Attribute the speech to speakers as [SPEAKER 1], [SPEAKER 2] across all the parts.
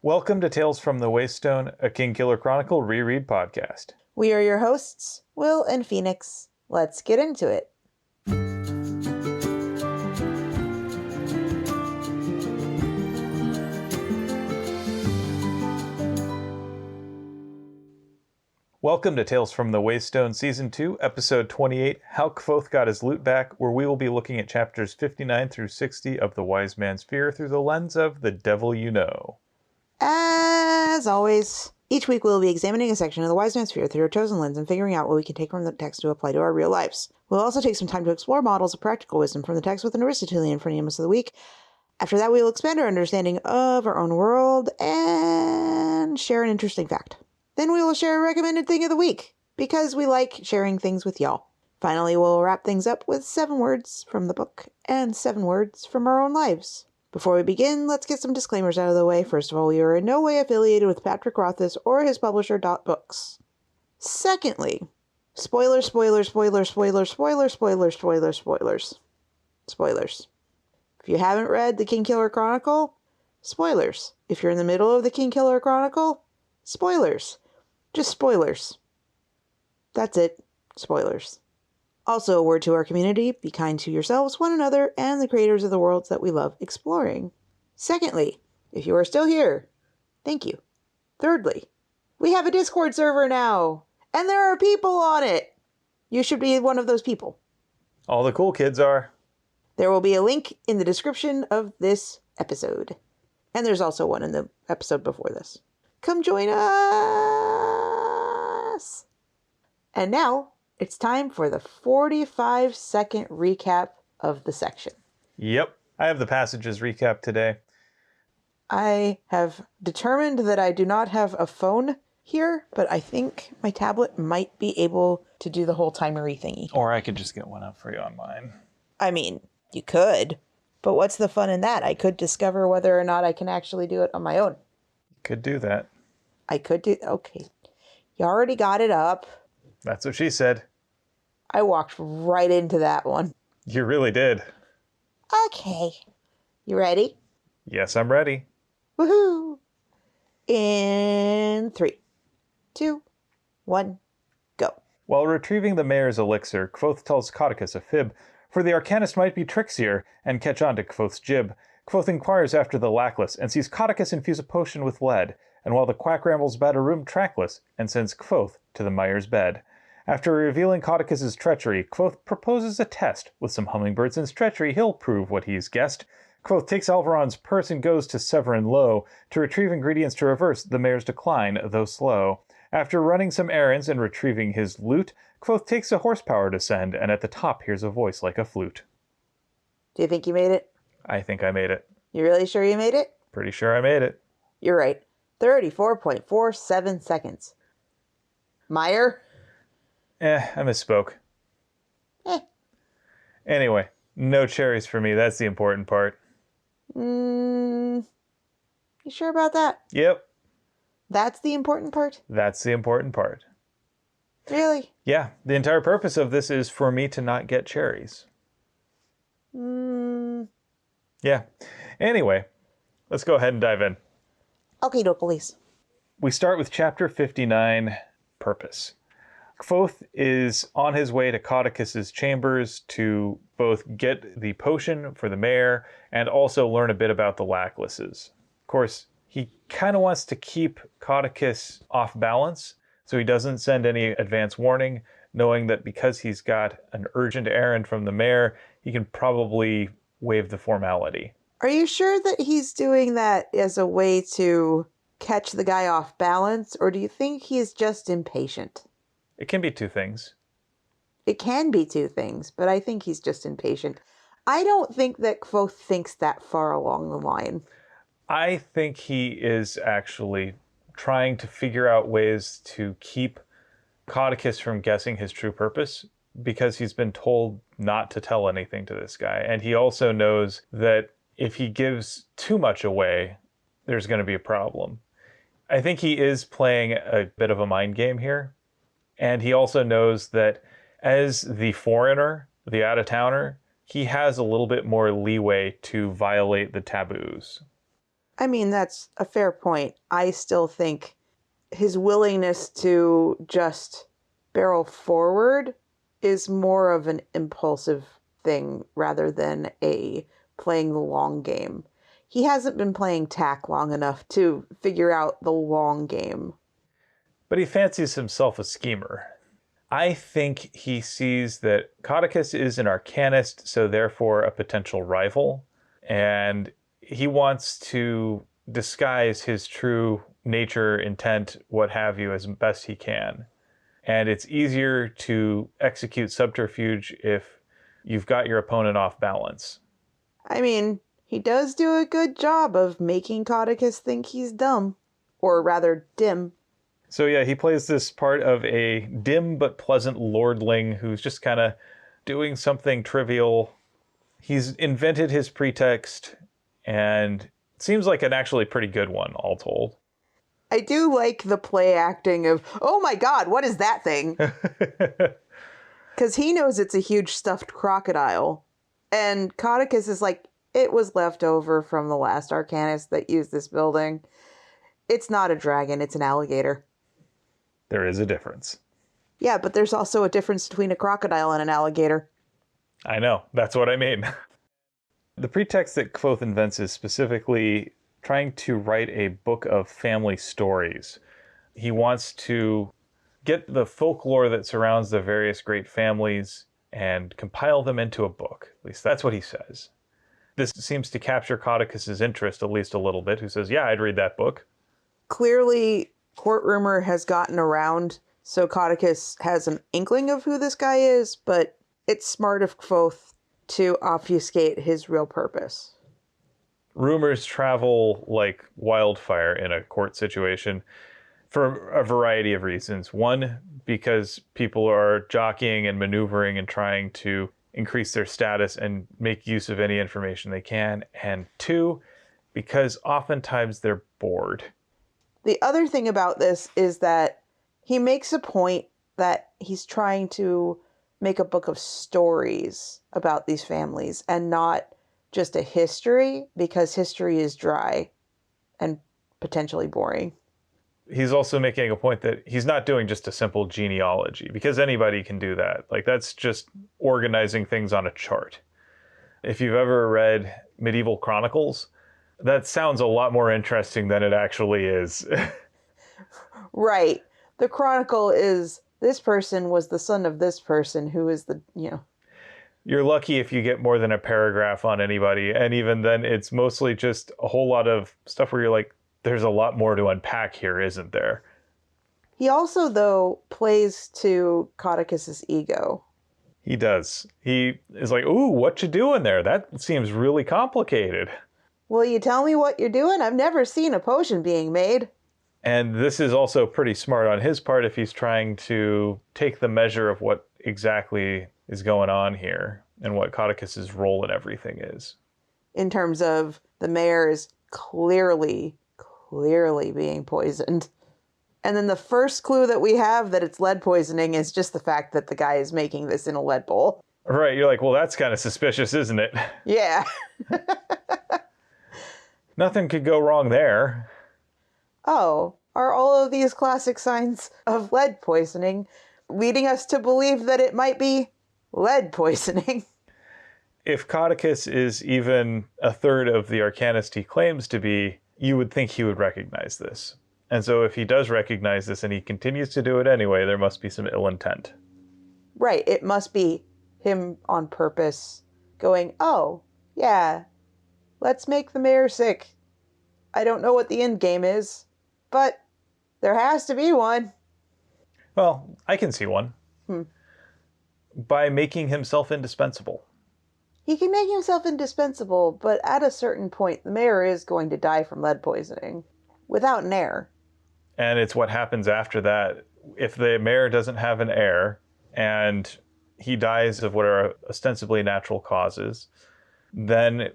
[SPEAKER 1] Welcome to Tales from the Waystone, a Kingkiller Chronicle reread podcast.
[SPEAKER 2] We are your hosts, Will and Phoenix. Let's get into it.
[SPEAKER 1] Welcome to Tales from the Waystone Season 2, Episode 28, How Kvothe Got His Loot Back, where we will be looking at chapters 59 through 60 of The Wise Man's Fear through the lens of The Devil You Know.
[SPEAKER 2] As always, each week we'll be examining a section of The Wise Man's Fear through a chosen lens and figuring out what we can take from the text to apply to our real lives. We'll also take some time to explore models of practical wisdom from the text with an Aristotelian phronimos of the week. After that, we will expand our understanding of our own world and share an interesting fact. Then we will share a recommended thing of the week, because we like sharing things with y'all. Finally, we'll wrap things up with 7 words from the book and 7 words from our own lives. Before we begin, let's get some disclaimers out of the way. First of all, we are in no way affiliated with Patrick Rothfuss or his publisher, Books. Secondly, spoilers. If you haven't read the Kingkiller Chronicle, spoilers. If you're in the middle of the Kingkiller Chronicle, spoilers. Just spoilers. That's it. Spoilers. Also, a word to our community: be kind to yourselves, one another, and the creators of the worlds that we love exploring. Secondly, if you are still here, thank you. Thirdly, we have a Discord server now, and there are people on it. You should be one of those people.
[SPEAKER 1] All the cool kids are.
[SPEAKER 2] There will be a link in the description of this episode. And there's also one in the episode before this. Come join us! And now, it's time for the 45-second recap of the section.
[SPEAKER 1] Yep, I have the passages recap today.
[SPEAKER 2] I have determined that I do not have a phone here, but I think my tablet might be able to do the whole timery thingy.
[SPEAKER 1] Or I could just get one up for you on mine.
[SPEAKER 2] I mean, you could, but what's the fun in that? I could discover whether or not I can actually do it on my own.
[SPEAKER 1] You could do that.
[SPEAKER 2] Okay. You already got it up.
[SPEAKER 1] That's what she said.
[SPEAKER 2] I walked right into that one.
[SPEAKER 1] You really did.
[SPEAKER 2] Okay. You ready?
[SPEAKER 1] Yes, I'm ready.
[SPEAKER 2] Woohoo! In 3, 2, 1, go.
[SPEAKER 1] While retrieving the mayor's elixir, Kvothe tells Codicus a fib, for the arcanist might be trixier and catch on to Kvothe's jib. Kvothe inquires after the lackless and sees Codicus infuse a potion with lead, and while the quack rambles about a room trackless and sends Kvothe to the Myers bed. After revealing Codicus's treachery, Kvothe proposes a test. With some hummingbirds and stretchery, he'll prove what he's guessed. Kvothe takes Alvaron's purse and goes to Severin Low to retrieve ingredients to reverse the mayor's decline, though slow. After running some errands and retrieving his loot, Kvothe takes a horsepower to send, and at the top hears a voice like a flute.
[SPEAKER 2] Do you think you made it?
[SPEAKER 1] I think I made it.
[SPEAKER 2] You really sure you made it?
[SPEAKER 1] Pretty sure I made it.
[SPEAKER 2] You're right. 34.47 seconds. Meyer?
[SPEAKER 1] I misspoke. Anyway, no cherries for me. That's the important part.
[SPEAKER 2] You sure about that?
[SPEAKER 1] Yep.
[SPEAKER 2] That's the important part?
[SPEAKER 1] That's the important part.
[SPEAKER 2] Really?
[SPEAKER 1] Yeah, the entire purpose of this is for me to not get cherries. Yeah. Anyway, let's go ahead and dive in.
[SPEAKER 2] Okay, please.
[SPEAKER 1] We start with chapter 59, Purpose. Kvothe is on his way to Codicus's chambers to both get the potion for the mayor and also learn a bit about the lacklesses. Of course, he kind of wants to keep Codicus off balance, so he doesn't send any advance warning, knowing that because he's got an urgent errand from the mayor, he can probably waive the formality.
[SPEAKER 2] Are you sure that he's doing that as a way to catch the guy off balance, or do you think he's just impatient?
[SPEAKER 1] It can be two things.
[SPEAKER 2] It can be two things, but I think he's just impatient. I don't think that Kvothe thinks that far along the line.
[SPEAKER 1] I think he is actually trying to figure out ways to keep Codicus from guessing his true purpose, because he's been told not to tell anything to this guy. And he also knows that if he gives too much away, there's going to be a problem. I think he is playing a bit of a mind game here. And he also knows that as the foreigner, the out-of-towner, he has a little bit more leeway to violate the taboos.
[SPEAKER 2] I mean, that's a fair point. I still think his willingness to just barrel forward is more of an impulsive thing rather than a playing the long game. He hasn't been playing tack long enough to figure out the long game.
[SPEAKER 1] But he fancies himself a schemer. I think he sees that Codicus is an arcanist, so therefore a potential rival, and he wants to disguise his true nature, intent, what have you, as best he can. And it's easier to execute subterfuge if you've got your opponent off balance.
[SPEAKER 2] I mean, he does do a good job of making Codicus think he's dumb. Or rather, dim.
[SPEAKER 1] So yeah, he plays this part of a dim but pleasant lordling who's just kind of doing something trivial. He's invented his pretext, and it seems like an actually pretty good one, all told.
[SPEAKER 2] I do like the play acting of, oh my god, what is that thing? Because he knows it's a huge stuffed crocodile. And Codicus is like, it was left over from the last arcanist that used this building. It's not a dragon, it's an alligator.
[SPEAKER 1] There is a difference.
[SPEAKER 2] Yeah, but there's also a difference between a crocodile and an alligator.
[SPEAKER 1] I know, that's what I mean. The pretext that Kvothe invents is specifically trying to write a book of family stories. He wants to get the folklore that surrounds the various great families and compile them into a book. At least that's what he says. This seems to capture Codicus's interest at least a little bit, who says, yeah, I'd read that book.
[SPEAKER 2] Clearly, court rumor has gotten around, so Codicus has an inkling of who this guy is, but it's smart of Kvothe to obfuscate his real purpose.
[SPEAKER 1] Rumors travel like wildfire in a court situation for a variety of reasons. One, because people are jockeying and maneuvering and trying to increase their status and make use of any information they can. And two, because oftentimes they're bored.
[SPEAKER 2] The other thing about this is that he makes a point that he's trying to make a book of stories about these families and not just a history, because history is dry and potentially boring.
[SPEAKER 1] He's also making a point that he's not doing just a simple genealogy, because anybody can do that. Like, that's just organizing things on a chart. If you've ever read medieval chronicles, that sounds a lot more interesting than it actually is.
[SPEAKER 2] Right. The chronicle is, this person was the son of this person who is the,
[SPEAKER 1] You're lucky if you get more than a paragraph on anybody. And even then, it's mostly just a whole lot of stuff where you're like, there's a lot more to unpack here, isn't there?
[SPEAKER 2] He also, though, plays to Codicus's ego.
[SPEAKER 1] He does. He is like, ooh, what you doing there? That seems really complicated.
[SPEAKER 2] Will you tell me what you're doing? I've never seen a potion being made.
[SPEAKER 1] And this is also pretty smart on his part if he's trying to take the measure of what exactly is going on here and what Codicus's role in everything is.
[SPEAKER 2] In terms of the mayor is clearly being poisoned. And then the first clue that we have that it's lead poisoning is just the fact that the guy is making this in a lead bowl.
[SPEAKER 1] Right, you're like, well, that's kind of suspicious, isn't it?
[SPEAKER 2] Yeah.
[SPEAKER 1] Nothing could go wrong there.
[SPEAKER 2] Oh, are all of these classic signs of lead poisoning leading us to believe that it might be lead poisoning?
[SPEAKER 1] If Codicus is even a third of the arcanist he claims to be, you would think he would recognize this. And so if he does recognize this and he continues to do it anyway, there must be some ill intent.
[SPEAKER 2] Right, it must be him on purpose going, oh, yeah, let's make the mayor sick. I don't know what the end game is, but there has to be one.
[SPEAKER 1] Well, I can see one. By making himself indispensable.
[SPEAKER 2] He can make himself indispensable, but at a certain point, the mayor is going to die from lead poisoning without an heir.
[SPEAKER 1] And it's what happens after that. If the mayor doesn't have an heir and he dies of what are ostensibly natural causes, then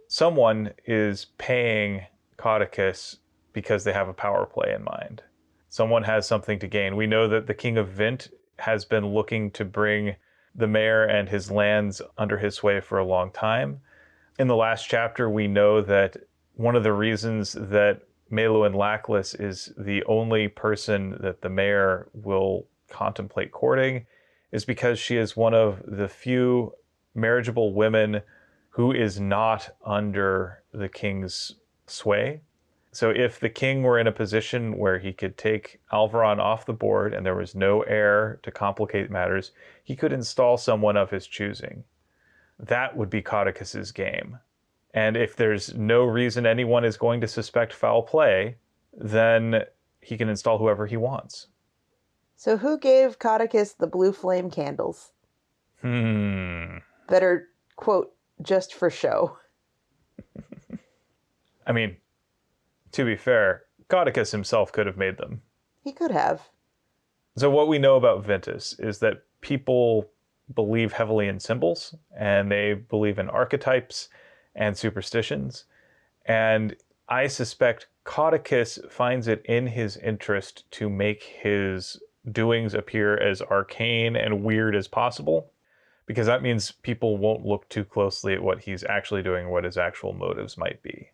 [SPEAKER 1] someone is paying Codicus because they have a power play in mind. Someone has something to gain. We know that the King of Vint has been looking to bring the mayor and his lands under his sway for a long time. In the last chapter, we know that one of the reasons that Melu Lackless is the only person that the mayor will contemplate courting is because she is one of the few marriageable women who is not under the king's sway. So if the king were in a position where he could take Alvaron off the board and there was no heir to complicate matters, he could install someone of his choosing. That would be Codicus's game. And if there's no reason anyone is going to suspect foul play, then he can install whoever he wants.
[SPEAKER 2] So who gave Codicus the blue flame candles? That are, quote, just for show.
[SPEAKER 1] I mean, to be fair, Codicus himself could have made them.
[SPEAKER 2] He could have.
[SPEAKER 1] So what we know about Ventus is that people believe heavily in symbols, and they believe in archetypes and superstitions. And I suspect Codicus finds it in his interest to make his doings appear as arcane and weird as possible, because that means people won't look too closely at what he's actually doing, what his actual motives might be.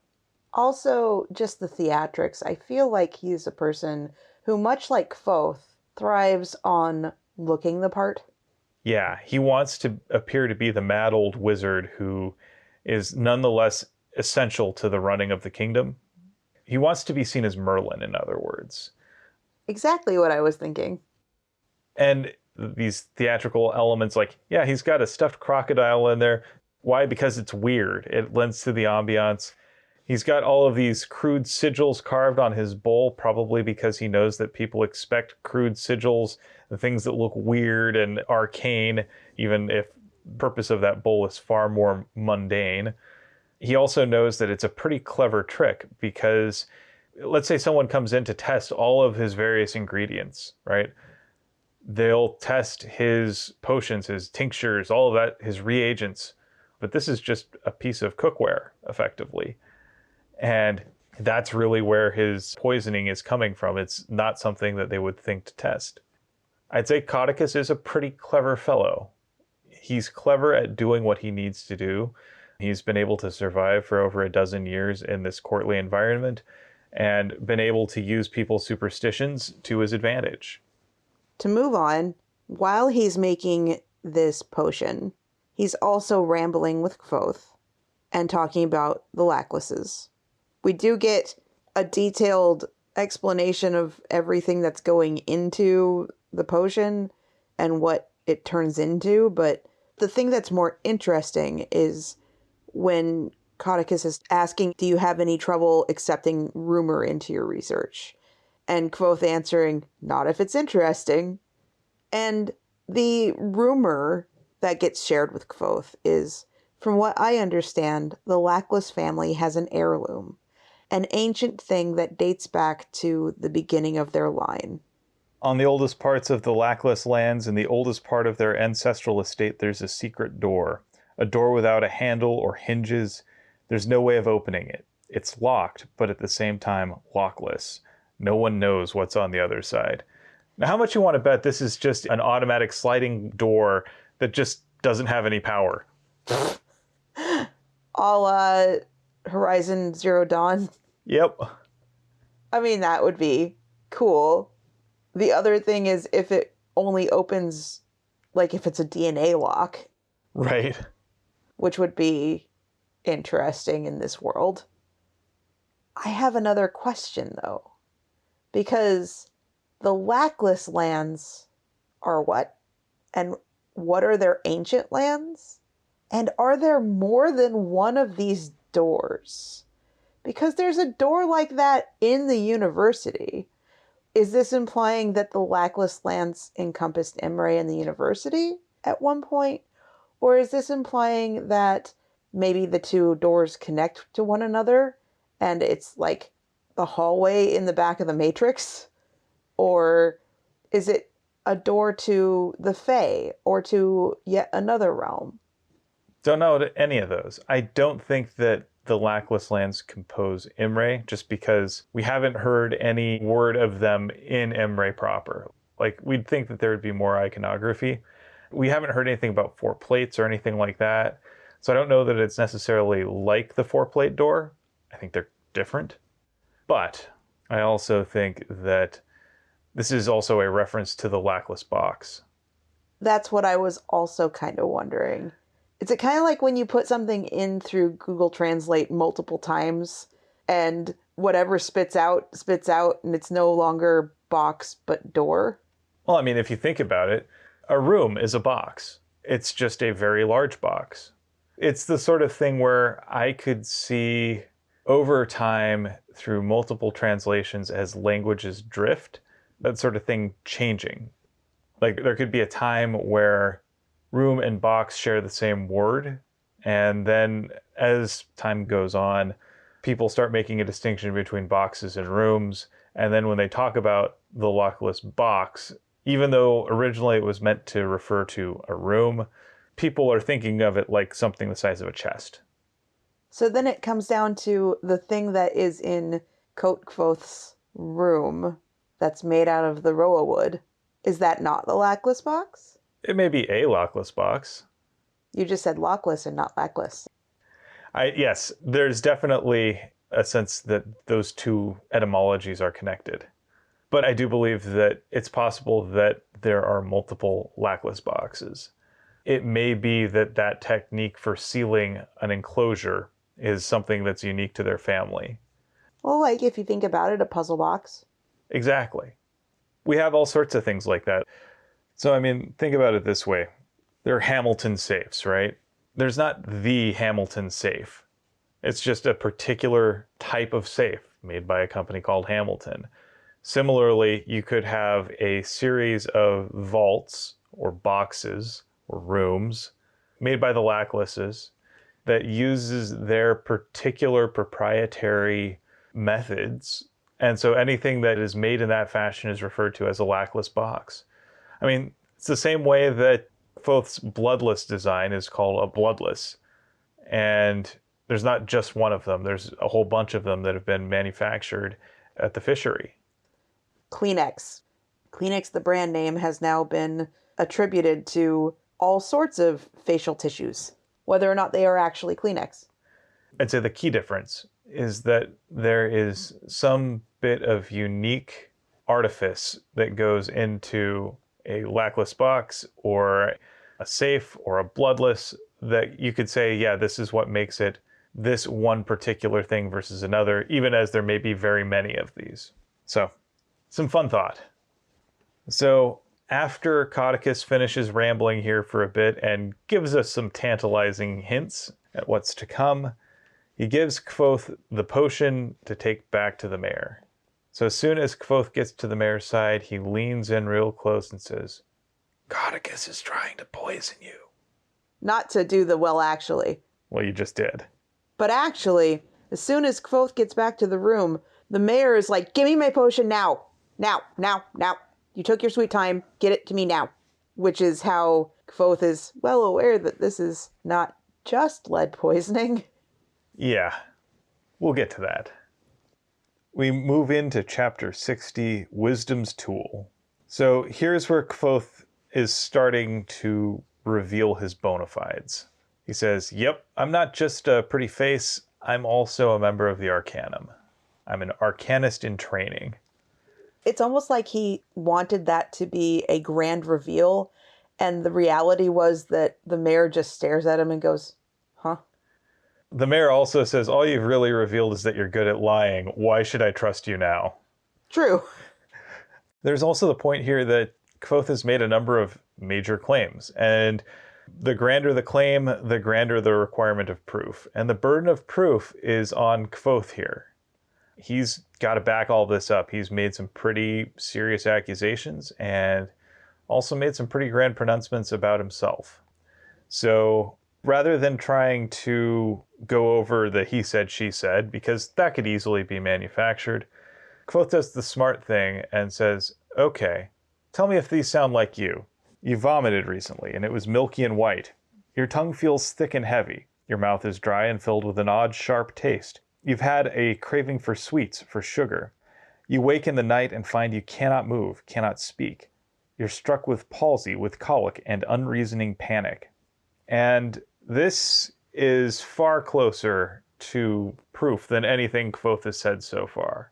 [SPEAKER 2] Also, just the theatrics. I feel like he's a person who, much like Kvothe, thrives on looking the part.
[SPEAKER 1] Yeah, he wants to appear to be the mad old wizard who is nonetheless essential to the running of the kingdom. He wants to be seen as Merlin, in other words.
[SPEAKER 2] Exactly what I was thinking.
[SPEAKER 1] And these theatrical elements, like, yeah, he's got a stuffed crocodile in there. Why? Because it's weird. It lends to the ambiance. He's got all of these crude sigils carved on his bowl, probably because he knows that people expect crude sigils, the things that look weird and arcane, even if the purpose of that bowl is far more mundane. He also knows that it's a pretty clever trick because let's say someone comes in to test all of his various ingredients, right? They'll test his potions, his tinctures, all of that, his reagents. But this is just a piece of cookware, effectively. And that's really where his poisoning is coming from. It's not something that they would think to test. I'd say Codicus is a pretty clever fellow. He's clever at doing what he needs to do. He's been able to survive for over a dozen years in this courtly environment and been able to use people's superstitions to his advantage.
[SPEAKER 2] To move on, while he's making this potion, he's also rambling with Kvothe and talking about the Lacklesses. We do get a detailed explanation of everything that's going into the potion and what it turns into, but the thing that's more interesting is when Codicus is asking, do you have any trouble accepting rumor into your research? And Kvothe answering, not if it's interesting. And the rumor that gets shared with Kvothe is, from what I understand, the Lackless family has an heirloom, an ancient thing that dates back to the beginning of their line.
[SPEAKER 1] On the oldest parts of the Lackless lands and the oldest part of their ancestral estate, there's a secret door. A door without a handle or hinges. There's no way of opening it. It's locked, but at the same time, lockless. No one knows what's on the other side. Now, how much you want to bet this is just an automatic sliding door that just doesn't have any power?
[SPEAKER 2] A Horizon Zero Dawn.
[SPEAKER 1] Yep.
[SPEAKER 2] I mean, that would be cool. The other thing is if it only opens, like if it's a DNA lock.
[SPEAKER 1] Right.
[SPEAKER 2] Which would be interesting in this world. I have another question, though. Because the Lackless lands are what? And what are their ancient lands? And are there more than one of these doors? Because there's a door like that in the university. Is this implying that the Lackless lands encompassed Imre and the university at one point? Or is this implying that maybe the two doors connect to one another and it's like the hallway in the back of the Matrix? Or is it a door to the Fae or to yet another realm?
[SPEAKER 1] Don't know any of those. I don't think that the Lackless lands compose Imre, just because we haven't heard any word of them in Imre proper. Like, we'd think that there would be more iconography. We haven't heard anything about four plates or anything like that. So I don't know that it's necessarily like the four plate door. I I think they're different. But I also think that this is also a reference to the lackless box.
[SPEAKER 2] That's what I was also kind of wondering. Is it kind of like when you put something in through Google Translate multiple times and whatever spits out, and it's no longer box but door?
[SPEAKER 1] Well, I mean, if you think about it, a room is a box. It's just a very large box. It's the sort of thing where I could see over time through multiple translations as languages drift, that sort of thing changing. Like there could be a time where room and box share the same word, and then as time goes on, people start making a distinction between boxes and rooms, and then when they talk about the lockless box, even though originally it was meant to refer to a room, people are thinking of it like something the size of a chest.
[SPEAKER 2] So then it comes down to the thing that is in Kvothe's room that's made out of the roa wood. Is that not the lackless box?
[SPEAKER 1] It may be a lockless box.
[SPEAKER 2] You just said lockless and not lackless.
[SPEAKER 1] Yes, there's definitely a sense that those two etymologies are connected. But I do believe that it's possible that there are multiple lackless boxes. It may be that that technique for sealing an enclosure is something that's unique to their family.
[SPEAKER 2] Well, like if you think about it, a puzzle box.
[SPEAKER 1] Exactly. We have all sorts of things like that. So, I mean, think about it this way. There are Hamilton safes, right? There's not the Hamilton safe. It's just a particular type of safe made by a company called Hamilton. Similarly, you could have a series of vaults or boxes or rooms made by the Lacklesses that uses their particular proprietary methods. And so anything that is made in that fashion is referred to as a lackless box. I mean, it's the same way that Kvothe's bloodless design is called a bloodless. And there's not just one of them. There's a whole bunch of them that have been manufactured at the fishery.
[SPEAKER 2] Kleenex. Kleenex, the brand name, has now been attributed to all sorts of facial tissues, whether or not they are actually Kleenex.
[SPEAKER 1] I'd say the key difference is that there is some bit of unique artifice that goes into a lackless box or a safe or a bloodless that you could say, yeah, this is what makes it this one particular thing versus another, even as there may be very many of these. So, some fun thought. So, after Coticus finishes rambling here for a bit and gives us some tantalizing hints at what's to come, he gives Kvothe the potion to take back to the mayor. So as soon as Kvothe gets to the mayor's side, he leans in real close and says, "Coticus is trying to poison you."
[SPEAKER 2] Not to do the well, actually.
[SPEAKER 1] Well, you just did.
[SPEAKER 2] But actually, as soon as Kvothe gets back to the room, the mayor is like, "Give me my potion now. Now, now, now. You took your sweet time. Get it to me now." Which is how Kvothe is well aware that this is not just lead poisoning.
[SPEAKER 1] Yeah, we'll get to that. We move into chapter 60, Wisdom's Tool. So here's where Kvothe is starting to reveal his bona fides. He says, "Yep, I'm not just a pretty face, I'm also a member of the Arcanum. I'm an Arcanist in training."
[SPEAKER 2] It's almost like he wanted that to be a grand reveal, and the reality was that the mayor just stares at him and goes, "Huh?"
[SPEAKER 1] The mayor also says, "All you've really revealed is that you're good at lying. Why should I trust you now?"
[SPEAKER 2] True.
[SPEAKER 1] There's also the point here that Kvothe has made a number of major claims, and the grander the claim, the grander the requirement of proof. And the burden of proof is on Kvothe here. He's got to back all this up. He's made some pretty serious accusations and also made some pretty grand pronouncements about himself. So rather than trying to go over the he said, she said, because that could easily be manufactured, Kvothe does the smart thing and says, "Okay, tell me if these sound like you. You vomited recently, and it was milky and white. Your tongue feels thick and heavy. Your mouth is dry and filled with an odd, sharp taste. You've had a craving for sweets, for sugar. You wake in the night and find you cannot move, cannot speak. You're struck with palsy, with colic, and unreasoning panic." And this is far closer to proof than anything Kvothe has said so far.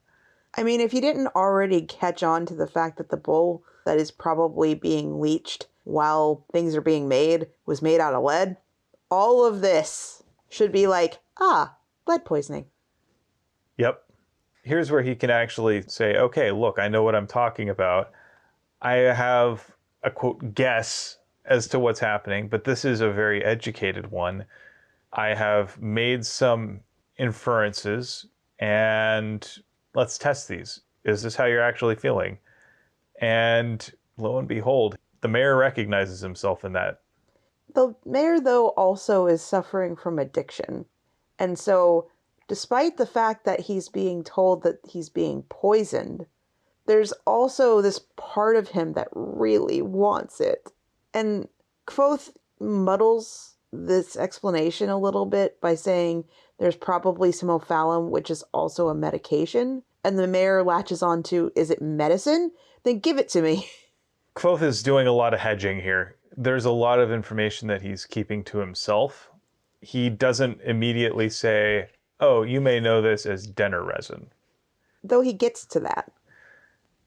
[SPEAKER 2] I mean, if you didn't already catch on to the fact that the bowl that is probably being leached while things are being made was made out of lead, all of this should be like, lead poisoning.
[SPEAKER 1] Yep. Here's where he can actually say, okay, look, I know what I'm talking about. I have a, quote, guess as to what's happening, but this is a very educated one. I have made some inferences, and let's test these. Is this how you're actually feeling? And lo and behold, the mayor recognizes himself in that.
[SPEAKER 2] The mayor, though, also is suffering from addiction. And so, despite the fact that he's being told that he's being poisoned, there's also this part of him that really wants it. And Kvothe muddles this explanation a little bit by saying there's probably some ophalum, which is also a medication. And the mayor latches on to, is it medicine? Then give it to me.
[SPEAKER 1] Kvothe is doing a lot of hedging here. There's a lot of information that he's keeping to himself. He doesn't immediately say, oh, you may know this as Denner resin.
[SPEAKER 2] Though he gets to that.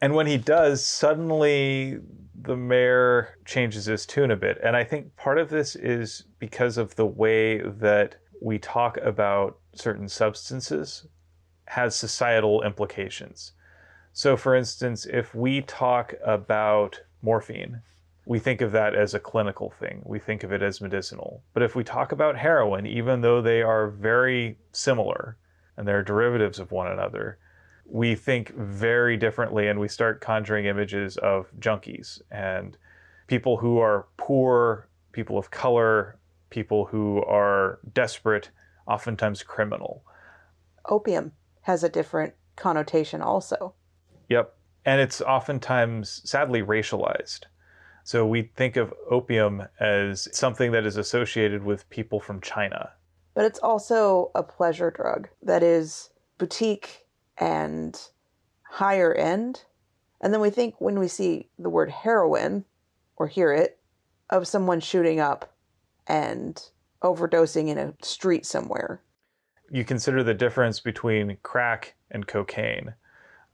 [SPEAKER 1] And when he does, suddenly the mayor changes his tune a bit. And I think part of this is because of the way that we talk about certain substances has societal implications. So for instance, if we talk about morphine, we think of that as a clinical thing. We think of it as medicinal. But if we talk about heroin, even though they are very similar and they're derivatives of one another, we think very differently, and we start conjuring images of junkies and people who are poor, people of color, people who are desperate, oftentimes criminal.
[SPEAKER 2] Opium has a different connotation also.
[SPEAKER 1] Yep. And it's oftentimes sadly racialized. So we think of opium as something that is associated with people from China.
[SPEAKER 2] But it's also a pleasure drug that is boutique and higher end. And then we think, when we see the word heroin or hear it, of someone shooting up and overdosing in a street somewhere.
[SPEAKER 1] You consider the difference between crack and cocaine.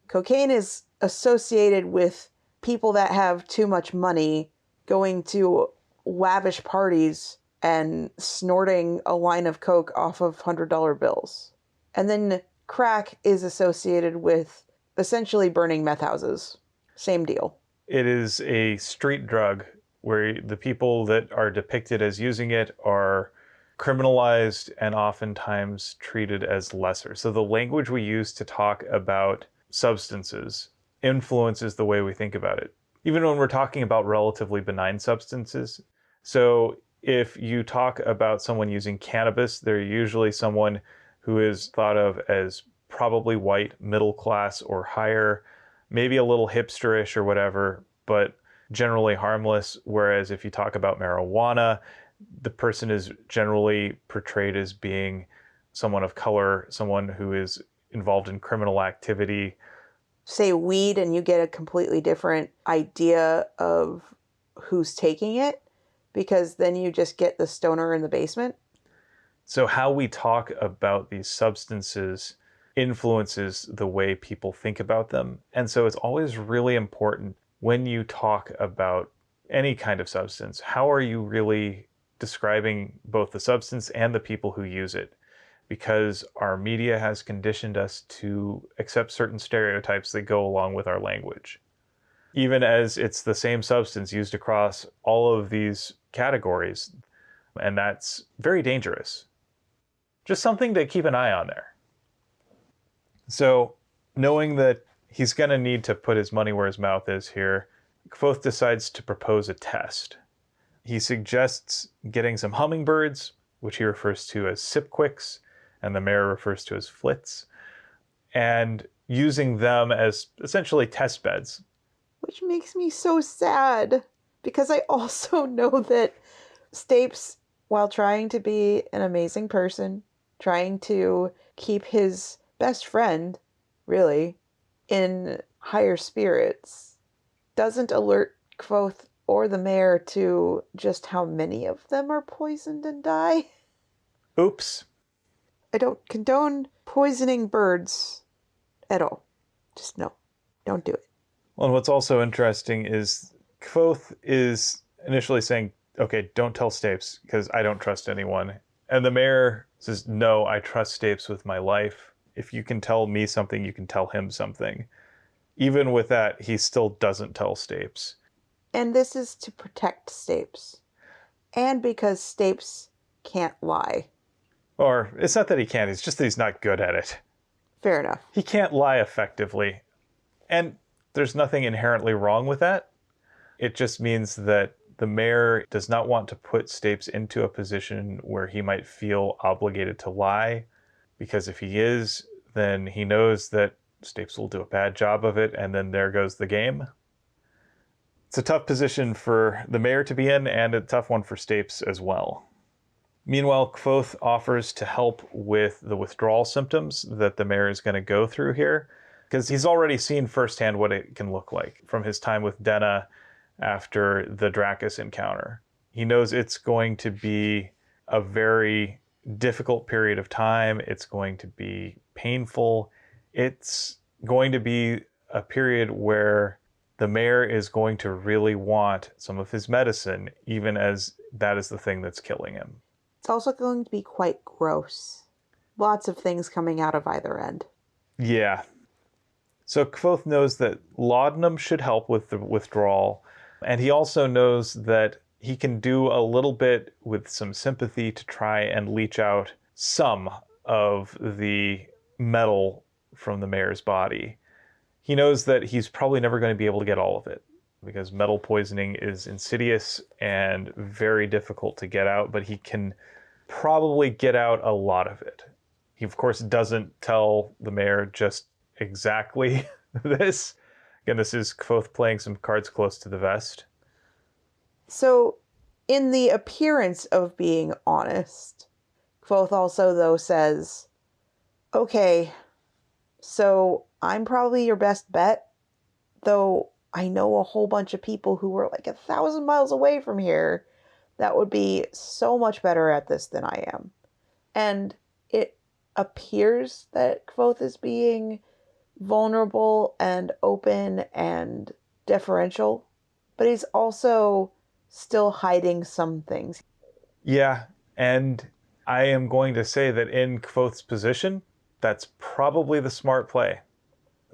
[SPEAKER 2] Cocaine is associated with people that have too much money going to lavish parties and snorting a line of coke off of $100 bills. And then crack is associated with essentially burning meth houses. Same deal.
[SPEAKER 1] It is a street drug where the people that are depicted as using it are criminalized and oftentimes treated as lesser. So the language we use to talk about substances influences the way we think about it, even when we're talking about relatively benign substances. So if you talk about someone using cannabis, they're usually someone who is thought of as probably white, middle class or higher, maybe a little hipsterish or whatever, but generally harmless. Whereas if you talk about marijuana, the person is generally portrayed as being someone of color, someone who is involved in criminal activity.
[SPEAKER 2] Say weed and you get a completely different idea of who's taking it, because then you just get the stoner in the basement.
[SPEAKER 1] So how we talk about these substances influences the way people think about them. And so it's always really important when you talk about any kind of substance, how are you really describing both the substance and the people who use it? Because our media has conditioned us to accept certain stereotypes that go along with our language. Even as it's the same substance used across all of these categories, and that's very dangerous. Just something to keep an eye on there. So, knowing that he's going to need to put his money where his mouth is here, Kvothe decides to propose a test. He suggests getting some hummingbirds, which he refers to as sipquicks, and the mayor refers to as flits, and using them as essentially test beds.
[SPEAKER 2] Which makes me so sad, because I also know that Stapes, while trying to be an amazing person, trying to keep his best friend, really, in higher spirits, doesn't alert Kvothe or the mayor to just how many of them are poisoned and die.
[SPEAKER 1] Oops.
[SPEAKER 2] I don't condone poisoning birds at all. Just no, don't do it.
[SPEAKER 1] Well, and what's also interesting is Kvothe is initially saying, okay, don't tell Stapes because I don't trust anyone. And the mayor says, no, I trust Stapes with my life. If you can tell me something, you can tell him something. Even with that, he still doesn't tell Stapes.
[SPEAKER 2] And this is to protect Stapes. And because Stapes can't lie.
[SPEAKER 1] Or it's not that he can't, it's just that he's not good at it.
[SPEAKER 2] Fair enough.
[SPEAKER 1] He can't lie effectively. And there's nothing inherently wrong with that. It just means that the mayor does not want to put Stapes into a position where he might feel obligated to lie, because if he is, then he knows that Stapes will do a bad job of it, and then there goes the game. It's a tough position for the mayor to be in, and a tough one for Stapes as well. Meanwhile, Kvothe offers to help with the withdrawal symptoms that the mayor is going to go through here, because he's already seen firsthand what it can look like from his time with Denna after the Dracus encounter. He knows it's going to be a very difficult period of time. It's going to be painful. It's going to be a period where the mayor is going to really want some of his medicine, even as that is the thing that's killing him.
[SPEAKER 2] It's also going to be quite gross. Lots of things coming out of either end.
[SPEAKER 1] Yeah. So Kvothe knows that laudanum should help with the withdrawal, and he also knows that he can do a little bit with some sympathy to try and leach out some of the metal from the mayor's body. He knows that he's probably never going to be able to get all of it, because metal poisoning is insidious and very difficult to get out, but he can probably get out a lot of it. He, of course, doesn't tell the mayor just exactly this. Again, this is Kvothe playing some cards close to the vest.
[SPEAKER 2] So, in the appearance of being honest, Kvothe also, though, says, okay, so I'm probably your best bet, though I know a whole bunch of people who were like 1,000 miles away from here that would be so much better at this than I am. And it appears that Kvothe is being vulnerable and open and deferential, but he's also still hiding some things.
[SPEAKER 1] Yeah, and I am going to say that in Kvothe's position, that's probably the smart play.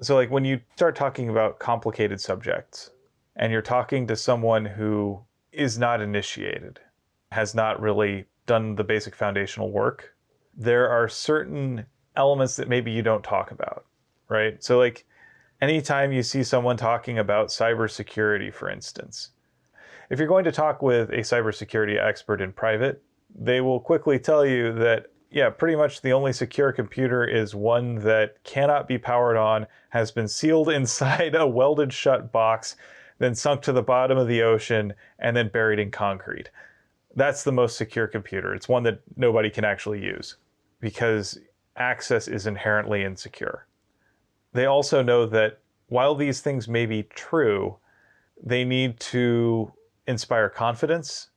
[SPEAKER 1] So like when you start talking about complicated subjects and you're talking to someone who is not initiated, has not really done the basic foundational work, there are certain elements that maybe you don't talk about, right? So like anytime you see someone talking about cybersecurity, for instance, if you're going to talk with a cybersecurity expert in private, they will quickly tell you that, yeah, pretty much the only secure computer is one that cannot be powered on, has been sealed inside a welded shut box, then sunk to the bottom of the ocean, and then buried in concrete. That's the most secure computer. It's one that nobody can actually use because access is inherently insecure. They also know that while these things may be true, they need to inspire confidence.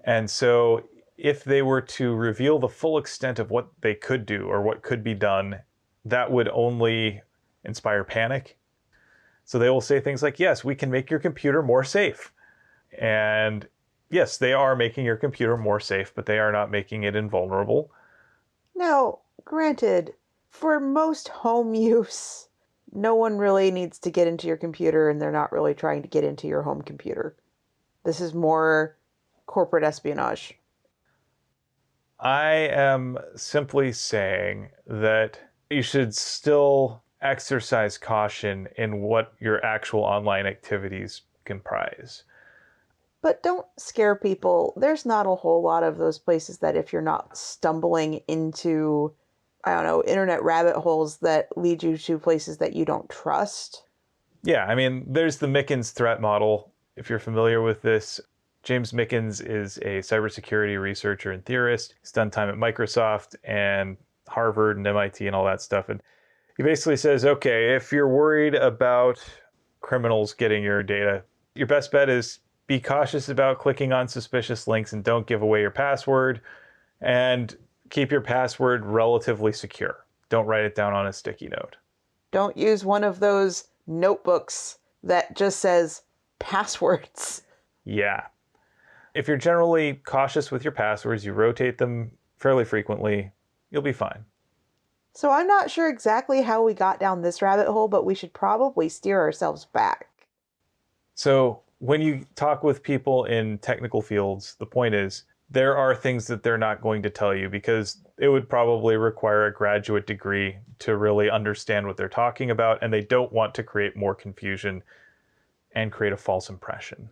[SPEAKER 1] And so if they were to reveal the full extent of what they could do or what could be done, that would only inspire panic. So they will say things like, yes, we can make your computer more safe. And yes, they are making your computer more safe, but they are not making it invulnerable.
[SPEAKER 2] Now, granted, for most home use, no one really needs to get into your computer and they're not really trying to get into your home computer. This is more corporate espionage.
[SPEAKER 1] I am simply saying that you should still exercise caution in what your actual online activities comprise.
[SPEAKER 2] But don't scare people. There's not a whole lot of those places that if you're not stumbling into, I don't know, internet rabbit holes that lead you to places that you don't trust.
[SPEAKER 1] Yeah, I mean, there's the Mickens threat model. If you're familiar with this, James Mickens is a cybersecurity researcher and theorist. He's done time at Microsoft and Harvard and MIT and all that stuff. And he basically says, okay, if you're worried about criminals getting your data, your best bet is be cautious about clicking on suspicious links and don't give away your password. And Keep your password relatively secure. Don't write it down on a sticky note.
[SPEAKER 2] Don't use one of those notebooks that just says passwords.
[SPEAKER 1] Yeah. If you're generally cautious with your passwords, you rotate them fairly frequently, you'll be fine.
[SPEAKER 2] So I'm not sure exactly how we got down this rabbit hole, but we should probably steer ourselves back.
[SPEAKER 1] So when you talk with people in technical fields, the point is there are things that they're not going to tell you because it would probably require a graduate degree to really understand what they're talking about, and they don't want to create more confusion and create a false impression.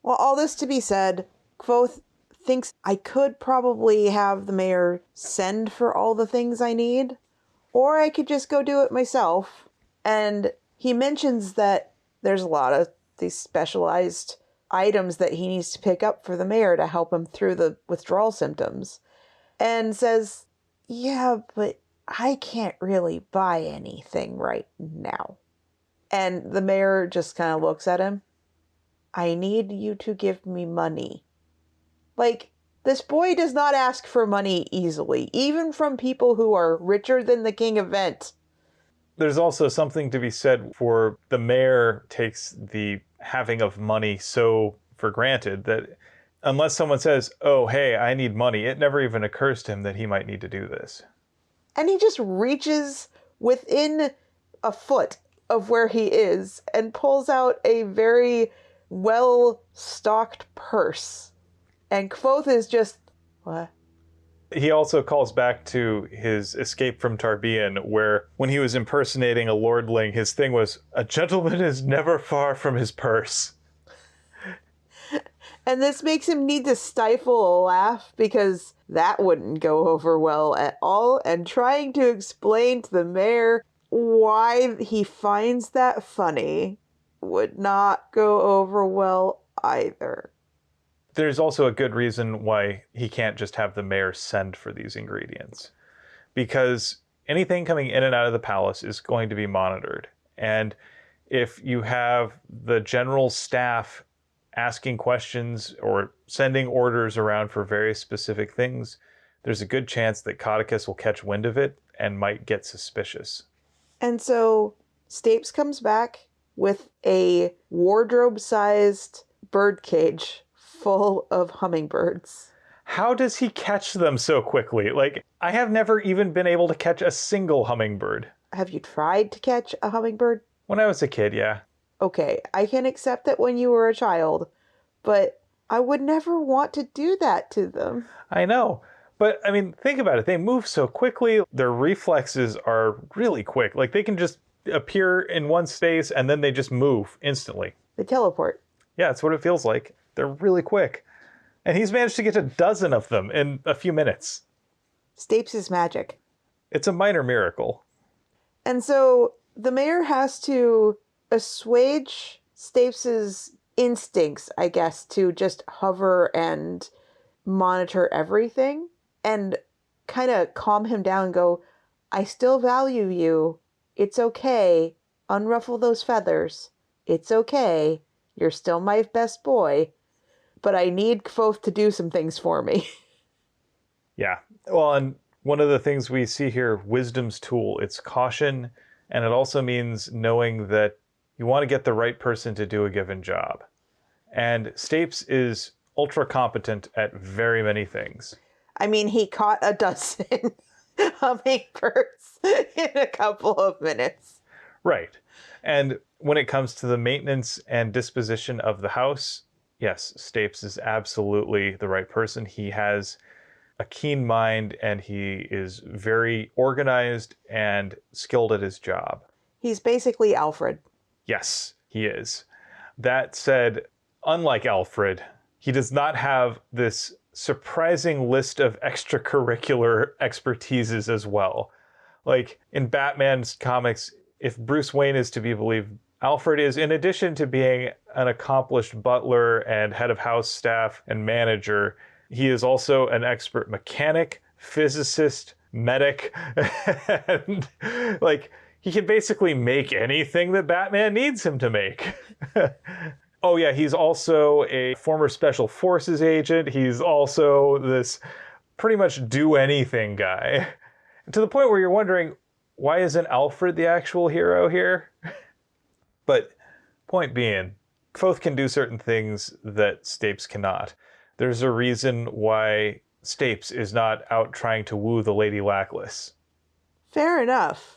[SPEAKER 2] Well, all this to be said, Kvothe thinks I could probably have the mayor send for all the things I need, or I could just go do it myself. And he mentions that there's a lot of these specialized items that he needs to pick up for the mayor to help him through the withdrawal symptoms. And says, yeah, but I can't really buy anything right now. And the mayor just kind of looks at him. I need you to give me money. Like, this boy does not ask for money easily, even from people who are richer than the king of Vent.
[SPEAKER 1] There's also something to be said for the mayor takes the having of money so for granted that unless someone says, oh, hey, I need money, it never even occurs to him that he might need to do this.
[SPEAKER 2] And he just reaches within a foot of where he is and pulls out a very well-stocked purse. And Kvothe is just, what?
[SPEAKER 1] He also calls back to his escape from Tarbean, where when he was impersonating a lordling, his thing was, a gentleman is never far from his purse.
[SPEAKER 2] And this makes him need to stifle a laugh because that wouldn't go over well at all. And trying to explain to the mayor why he finds that funny would not go over well either.
[SPEAKER 1] There's also a good reason why he can't just have the mayor send for these ingredients. Because anything coming in and out of the palace is going to be monitored. And if you have the general staff asking questions or sending orders around for very specific things, there's a good chance that Coticus will catch wind of it and might get suspicious.
[SPEAKER 2] And so Stapes comes back with a wardrobe-sized birdcage full of hummingbirds.
[SPEAKER 1] How does he catch them so quickly? Like, I have never even been able to catch a single hummingbird.
[SPEAKER 2] Have you tried to catch a hummingbird?
[SPEAKER 1] When I was a kid, yeah.
[SPEAKER 2] Okay, I can accept that when you were a child, but I would never want to do that to them.
[SPEAKER 1] I know. But, I mean, think about it. They move so quickly. Their reflexes are really quick. Like, they can just appear in one space and then they just move instantly.
[SPEAKER 2] They teleport.
[SPEAKER 1] Yeah, that's what it feels like. They're really quick. And he's managed to get a dozen of them in a few minutes.
[SPEAKER 2] Stapes is magic.
[SPEAKER 1] It's a minor miracle.
[SPEAKER 2] And so the mayor has to assuage Stapes's instincts, I guess, to just hover and monitor everything and kind of calm him down and go, I still value you. It's okay. Unruffle those feathers. It's okay. You're still my best boy. But I need Kvothe to do some things for me.
[SPEAKER 1] Yeah. Well, and one of the things we see here, wisdom's tool, it's caution, and it also means knowing that you want to get the right person to do a given job. And Stapes is ultra competent at very many things.
[SPEAKER 2] I mean, he caught a dozen hummingbirds in a couple of minutes.
[SPEAKER 1] Right. And when it comes to the maintenance and disposition of the house, yes, Stapes is absolutely the right person. He has a keen mind and he is very organized and skilled at his job.
[SPEAKER 2] He's basically Alfred.
[SPEAKER 1] Yes, he is. That said, unlike Alfred, he does not have this surprising list of extracurricular expertises as well. Like in Batman's comics, if Bruce Wayne is to be believed, Alfred is, in addition to being an accomplished butler and head of house staff and manager, he is also an expert mechanic, physicist, medic, and like he can basically make anything that Batman needs him to make. Oh yeah, he's also a former special forces agent. He's also this pretty much do anything guy. To the point where you're wondering, why isn't Alfred the actual hero here? But point being, Kvothe can do certain things that Stapes cannot. There's a reason why Stapes is not out trying to woo the Lady Lackless.
[SPEAKER 2] Fair enough.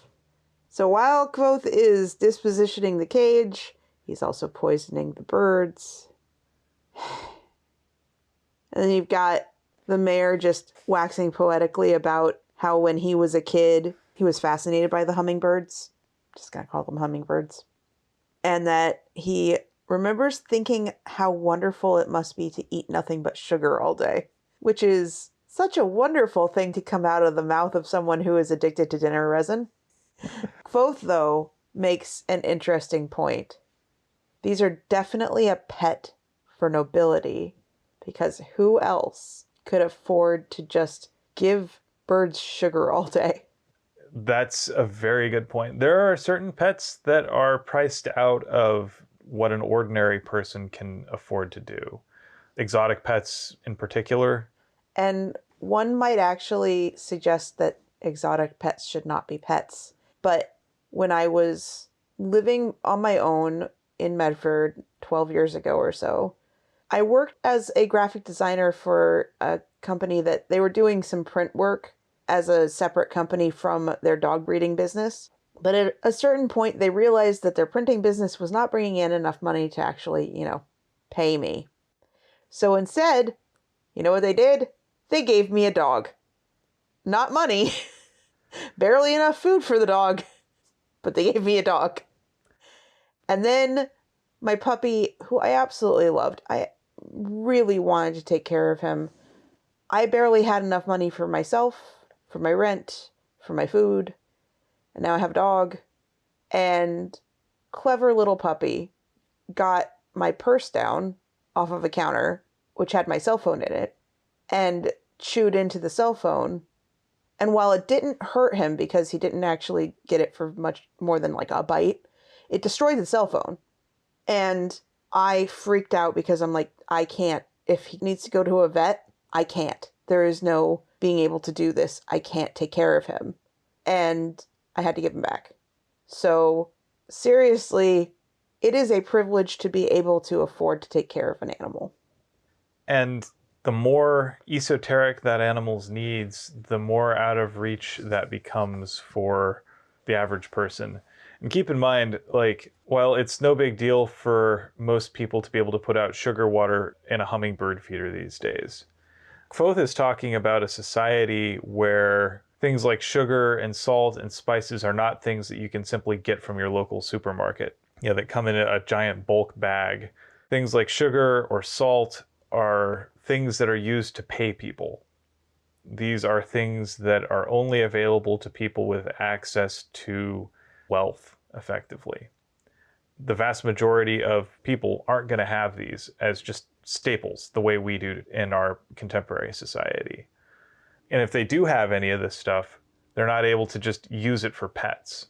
[SPEAKER 2] So while Kvothe is dispositioning the cage, he's also poisoning the birds. And then you've got the mayor just waxing poetically about how when he was a kid, he was fascinated by the hummingbirds. Just gotta call them hummingbirds. And that he remembers thinking how wonderful it must be to eat nothing but sugar all day, which is such a wonderful thing to come out of the mouth of someone who is addicted to dinner resin. Kvothe, though, makes an interesting point. These are definitely a pet for nobility, because who else could afford to just give birds sugar all day?
[SPEAKER 1] That's a very good point. There are certain pets that are priced out of what an ordinary person can afford to do. Exotic pets in particular.
[SPEAKER 2] And one might actually suggest that exotic pets should not be pets. But when I was living on my own in Medford 12 years ago or so, I worked as a graphic designer for a company that they were doing some print work as a separate company from their dog breeding business. But at a certain point, they realized that their printing business was not bringing in enough money to actually, pay me. So instead, you know what they did? They gave me a dog. Not money. Barely enough food for the dog. But they gave me a dog. And then my puppy, who I absolutely loved, I really wanted to take care of him. I barely had enough money for myself, for my rent, for my food. And now I have a dog. And clever little puppy got my purse down off of a counter, which had my cell phone in it, and chewed into the cell phone. And while it didn't hurt him because he didn't actually get it for much more than like a bite, it destroyed the cell phone. And I freaked out because I'm like, I can't. If he needs to go to a vet, I can't. There is no being able to do this. I can't take care of him. And I had to give him back. So seriously, it is a privilege to be able to afford to take care of an animal.
[SPEAKER 1] And the more esoteric that animal's needs, the more out of reach that becomes for the average person. And keep in mind, while it's no big deal for most people to be able to put out sugar water in a hummingbird feeder these days, Kvothe is talking about a society where things like sugar and salt and spices are not things that you can simply get from your local supermarket, that come in a giant bulk bag. Things like sugar or salt are things that are used to pay people. These are things that are only available to people with access to wealth, effectively. The vast majority of people aren't going to have these as just staples the way we do in our contemporary society. And if they do have any of this stuff, they're not able to just use it for pets.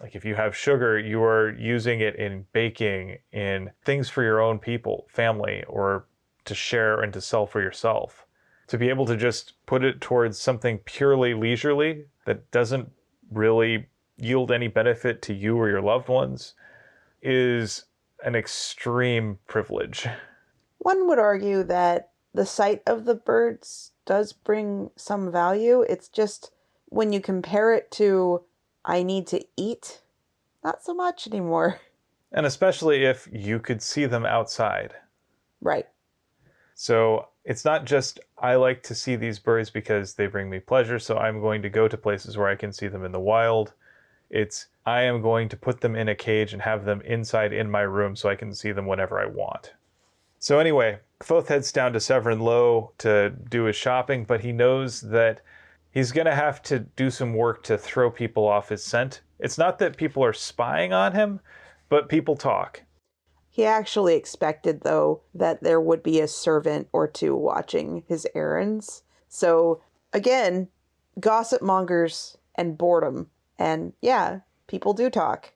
[SPEAKER 1] Like if you have sugar, you are using it in baking, in things for your own people, family, or to share and to sell for yourself. To be able to just put it towards something purely leisurely that doesn't really yield any benefit to you or your loved ones is an extreme privilege.
[SPEAKER 2] One would argue that the sight of the birds does bring some value. It's just when you compare it to I need to eat, not so much anymore.
[SPEAKER 1] And especially if you could see them outside.
[SPEAKER 2] Right.
[SPEAKER 1] So it's not just I like to see these birds because they bring me pleasure, so I'm going to go to places where I can see them in the wild. It's I am going to put them in a cage and have them inside in my room so I can see them whenever I want. So anyway, Kvothe heads down to Severin Low to do his shopping, but he knows that he's going to have to do some work to throw people off his scent. It's not that people are spying on him, but people talk.
[SPEAKER 2] He actually expected, though, that there would be a servant or two watching his errands. So, again, gossip mongers and boredom. And yeah, people do talk.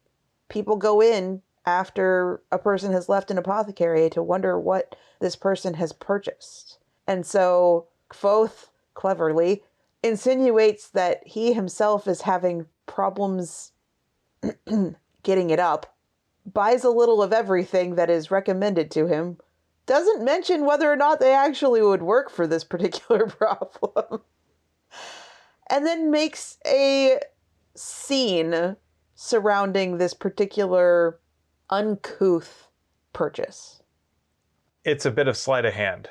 [SPEAKER 2] People go in after a person has left an apothecary to wonder what this person has purchased. And so Kvothe cleverly, insinuates that he himself is having problems getting it up, buys a little of everything that is recommended to him, doesn't mention whether or not they actually would work for this particular problem, and then makes a scene surrounding this particular uncouth purchase.
[SPEAKER 1] It's a bit of sleight of hand.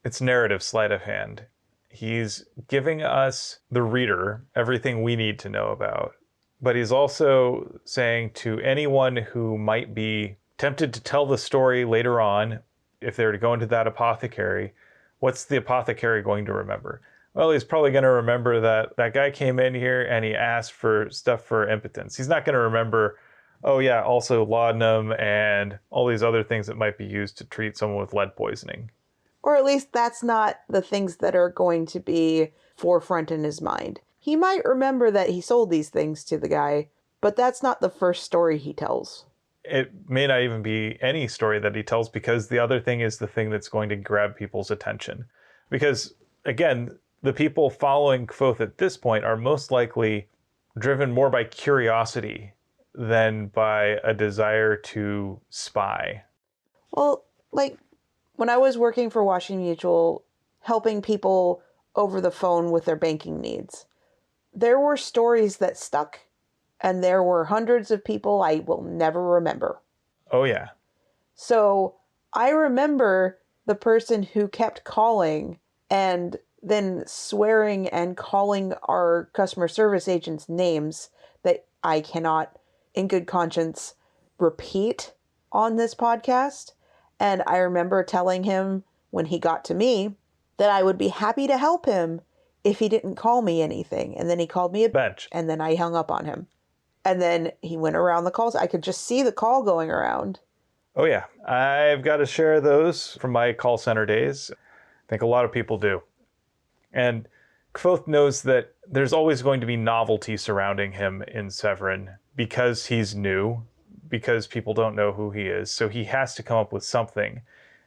[SPEAKER 1] It's narrative sleight of hand. He's giving us, the reader, everything we need to know about. But he's also saying to anyone who might be tempted to tell the story later on, if they were to go into that apothecary, what's the apothecary going to remember? Well, he's probably going to remember that that guy came in here and he asked for stuff for impotence. He's not going to remember, oh yeah, also laudanum and all these other things that might be used to treat someone with lead poisoning.
[SPEAKER 2] Or at least that's not the things that are going to be forefront in his mind. He might remember that he sold these things to the guy, but that's not the first story he tells.
[SPEAKER 1] It may not even be any story that he tells, because the other thing is the thing that's going to grab people's attention. Because, again, the people following Kvothe at this point are most likely driven more by curiosity than by a desire to spy.
[SPEAKER 2] Well, like, when I was working for Washington Mutual, helping people over the phone with their banking needs, there were stories that stuck, and there were hundreds of people I will never remember.
[SPEAKER 1] Oh, yeah.
[SPEAKER 2] So I remember the person who kept calling and then swearing and calling our customer service agents names that I cannot, in good conscience, repeat on this podcast. And I remember telling him when he got to me that I would be happy to help him if he didn't call me anything. And then he called me a
[SPEAKER 1] bench.
[SPEAKER 2] And then I hung up on him. And then he went around the calls. I could just see the call going around.
[SPEAKER 1] Oh, yeah. I've got to share those from my call center days. I think a lot of people do. And Kvothe knows that there's always going to be novelty surrounding him in Severin because he's new, because people don't know who he is. So he has to come up with something.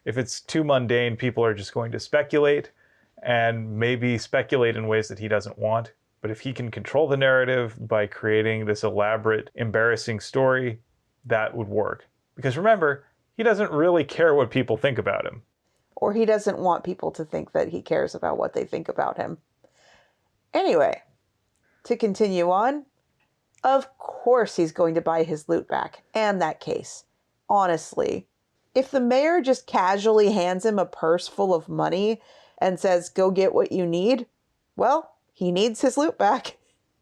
[SPEAKER 1] If it's too mundane, people are just going to speculate, and maybe speculate in ways that he doesn't want. But if he can control the narrative by creating this elaborate, embarrassing story, that would work. Because remember, he doesn't really care what people think about him.
[SPEAKER 2] Or he doesn't want people to think that he cares about what they think about him. Anyway, to continue on, of course he's going to buy his loot back, and that case. Honestly, if the mayor just casually hands him a purse full of money and says, go get what you need, well, he needs his loot back.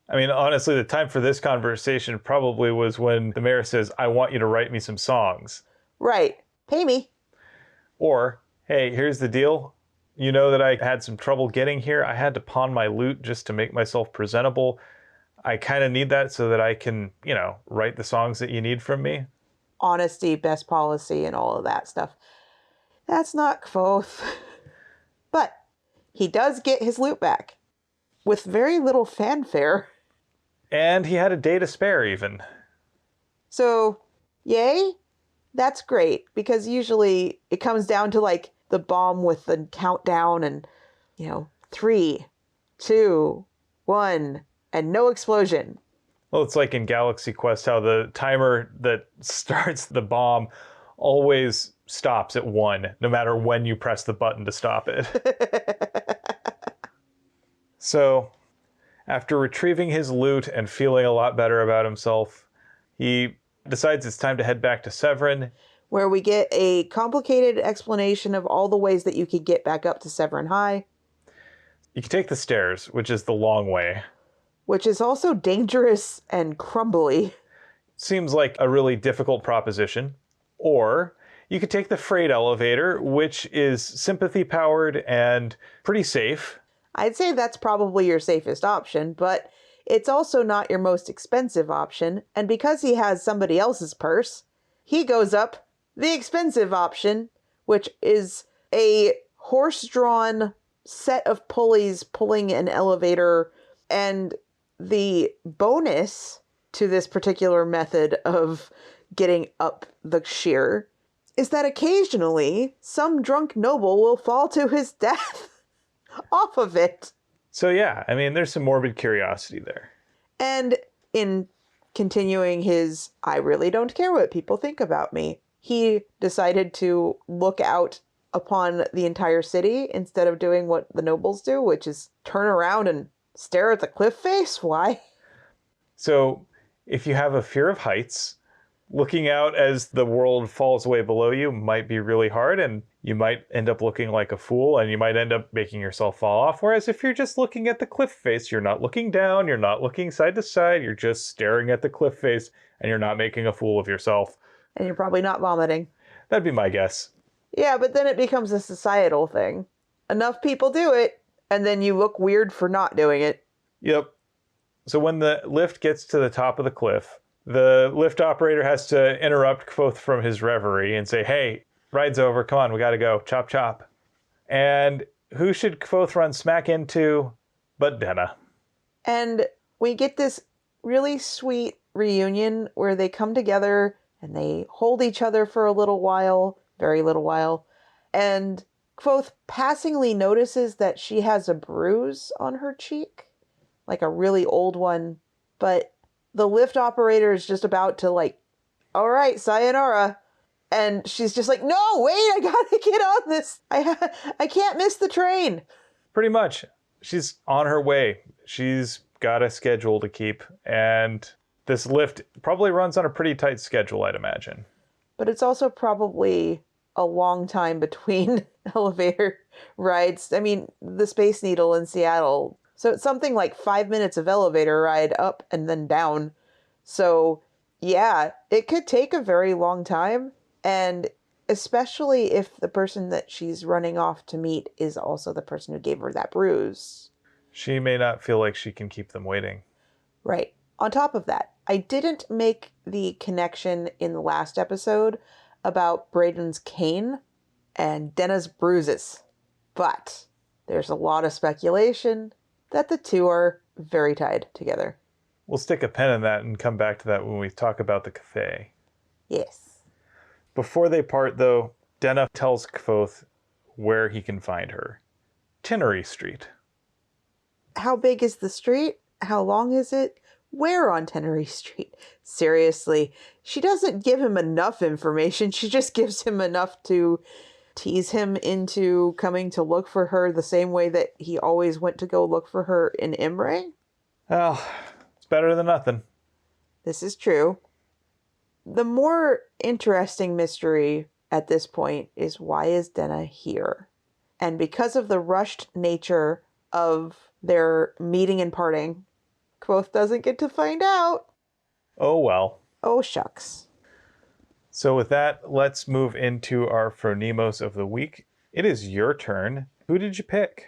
[SPEAKER 1] I mean, honestly, the time for this conversation probably was when the mayor says, I want you to write me some songs.
[SPEAKER 2] Right. Pay me.
[SPEAKER 1] Or, hey, here's the deal. You know that I had some trouble getting here. I had to pawn my loot just to make myself presentable. I kind of need that so that I can, write the songs that you need from me.
[SPEAKER 2] Honesty, best policy, and all of that stuff. That's not Kvothe. But he does get his loot back. With very little fanfare.
[SPEAKER 1] And he had a day to spare, even.
[SPEAKER 2] So, yay? That's great, because usually it comes down to, like, the bomb with the countdown and, 3, 2, 1, and no explosion.
[SPEAKER 1] Well, it's like in Galaxy Quest, how the timer that starts the bomb always stops at 1, no matter when you press the button to stop it. So, after retrieving his loot and feeling a lot better about himself, he decides it's time to head back to Severin,
[SPEAKER 2] where we get a complicated explanation of all the ways that you could get back up to Severin High.
[SPEAKER 1] You can take the stairs, which is the long way.
[SPEAKER 2] Which is also dangerous and crumbly.
[SPEAKER 1] Seems like a really difficult proposition. Or you could take the freight elevator, which is sympathy-powered and pretty safe.
[SPEAKER 2] I'd say that's probably your safest option, but it's also not your most expensive option. And because he has somebody else's purse, he goes up the expensive option, which is a horse-drawn set of pulleys pulling an elevator. And the bonus to this particular method of getting up the sheer is that occasionally some drunk noble will fall to his death off of it.
[SPEAKER 1] So yeah, I mean, there's some morbid curiosity there.
[SPEAKER 2] And in continuing his, I really don't care what people think about me, he decided to look out upon the entire city instead of doing what the nobles do, which is turn around and stare at the cliff face. Why?
[SPEAKER 1] So if you have a fear of heights, looking out as the world falls away below you might be really hard, and you might end up looking like a fool, and you might end up making yourself fall off. Whereas if you're just looking at the cliff face, you're not looking down, you're not looking side to side, you're just staring at the cliff face, and you're not making a fool of yourself.
[SPEAKER 2] And you're probably not vomiting.
[SPEAKER 1] That'd be my guess.
[SPEAKER 2] Yeah, but then it becomes a societal thing. Enough people do it, and then you look weird for not doing it.
[SPEAKER 1] Yep. So when the lift gets to the top of the cliff, the lift operator has to interrupt Kvothe from his reverie and say, hey, ride's over. Come on, we got to go. Chop, chop. And who should Kvothe run smack into but Denna?
[SPEAKER 2] And we get this really sweet reunion where they come together and they hold each other for a little while, very little while. And Kvothe passingly notices that she has a bruise on her cheek, like a really old one. But the lift operator is just about to all right, sayonara. And she's just like, no, wait, I gotta get on this. I can't miss the train.
[SPEAKER 1] Pretty much. She's on her way. She's got a schedule to keep. And this lift probably runs on a pretty tight schedule, I'd imagine.
[SPEAKER 2] But it's also probably a long time between elevator rides. I mean, the Space Needle in Seattle. So it's something like 5 minutes of elevator ride up and then down. So yeah, it could take a very long time. And especially if the person that she's running off to meet is also the person who gave her that bruise.
[SPEAKER 1] She may not feel like she can keep them waiting.
[SPEAKER 2] Right. On top of that, I didn't make the connection in the last episode about Brayden's cane and Denna's bruises. But there's a lot of speculation that the two are very tied together.
[SPEAKER 1] We'll stick a pin in that and come back to that when we talk about the Kvothe.
[SPEAKER 2] Yes.
[SPEAKER 1] Before they part, though, Denna tells Kvothe where he can find her. Tinnery Street.
[SPEAKER 2] How big is the street? How long is it? Where on Tinnery Street? Seriously, she doesn't give him enough information. She just gives him enough to tease him into coming to look for her the same way that he always went to go look for her in Imre.
[SPEAKER 1] Well, it's better than nothing.
[SPEAKER 2] This is true. The more interesting mystery at this point is, why is Denna here? And because of the rushed nature of their meeting and parting, Kvothe doesn't get to find out.
[SPEAKER 1] Oh well.
[SPEAKER 2] Oh shucks.
[SPEAKER 1] So with that, let's move into our phronimos of the week. It is your turn. Who did you pick?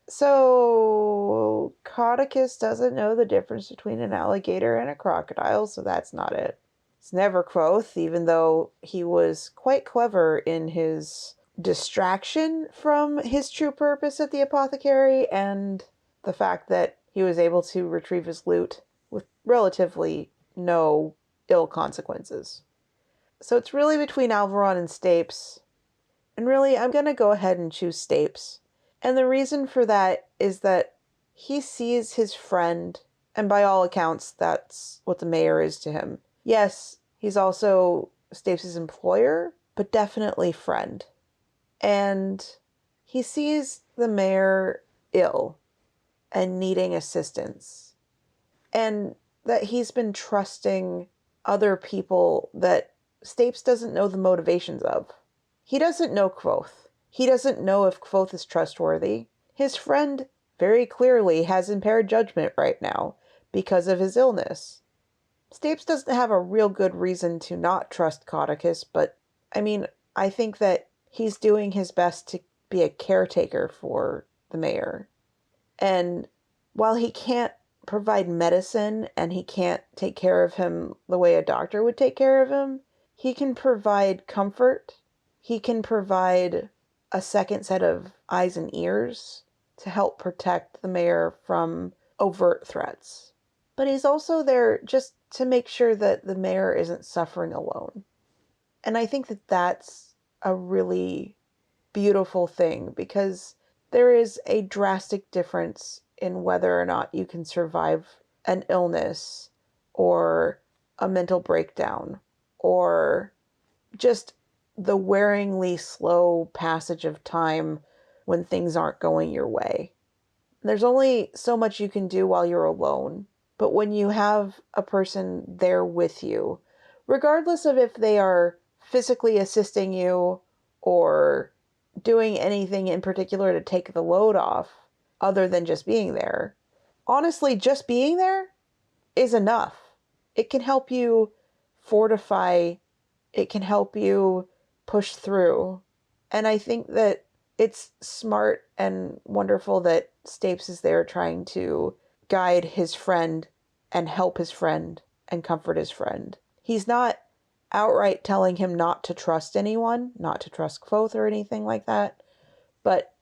[SPEAKER 2] So, Codicus doesn't know the difference between an alligator and a crocodile, so that's not it. It's never Kvothe, even though he was quite clever in his distraction from his true purpose at the apothecary and the fact that he was able to retrieve his loot with relatively no ill consequences. So it's really between Alvaron and Stapes. And really, I'm going to go ahead and choose Stapes. And the reason for that is that he sees his friend, and by all accounts, that's what the mayor is to him. Yes, he's also Stapes' employer, but definitely friend. And he sees the mayor ill and needing assistance. And that he's been trusting other people that Stapes doesn't know the motivations of. He doesn't know Kvothe. He doesn't know if Kvothe is trustworthy. His friend very clearly has impaired judgment right now because of his illness. Stapes doesn't have a real good reason to not trust Codicus, but I mean, I think that he's doing his best to be a caretaker for the mayor. And while he can't provide medicine and he can't take care of him the way a doctor would take care of him, he can provide comfort. He can provide a second set of eyes and ears to help protect the mayor from overt threats. But he's also there just to make sure that the mayor isn't suffering alone. And I think that that's a really beautiful thing, because there is a drastic difference in whether or not you can survive an illness or a mental breakdown or just the wearingly slow passage of time when things aren't going your way. There's only so much you can do while you're alone. But when you have a person there with you, regardless of if they are physically assisting you or doing anything in particular to take the load off, other than just being there, honestly, just being there is enough. It can help you fortify, it can help you push through. And I think that it's smart and wonderful that Stapes is there trying to guide his friend and help his friend and comfort his friend. He's not outright telling him not to trust anyone, not to trust Kvothe or anything like that, but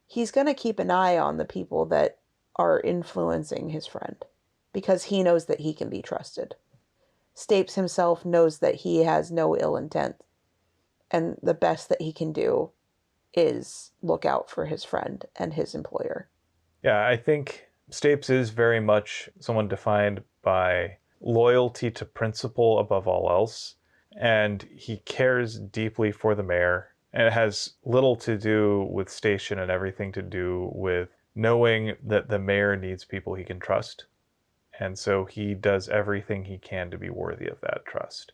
[SPEAKER 2] he's going to keep an eye on the people that are influencing his friend because he knows that he can be trusted. Stapes himself knows that he has no ill intent, and the best that he can do is look out for his friend and his employer.
[SPEAKER 1] Yeah, I think Stapes is very much someone defined by loyalty to principle above all else, and he cares deeply for the mayor, and it has little to do with station and everything to do with knowing that the mayor needs people he can trust, and so he does everything he can to be worthy of that trust.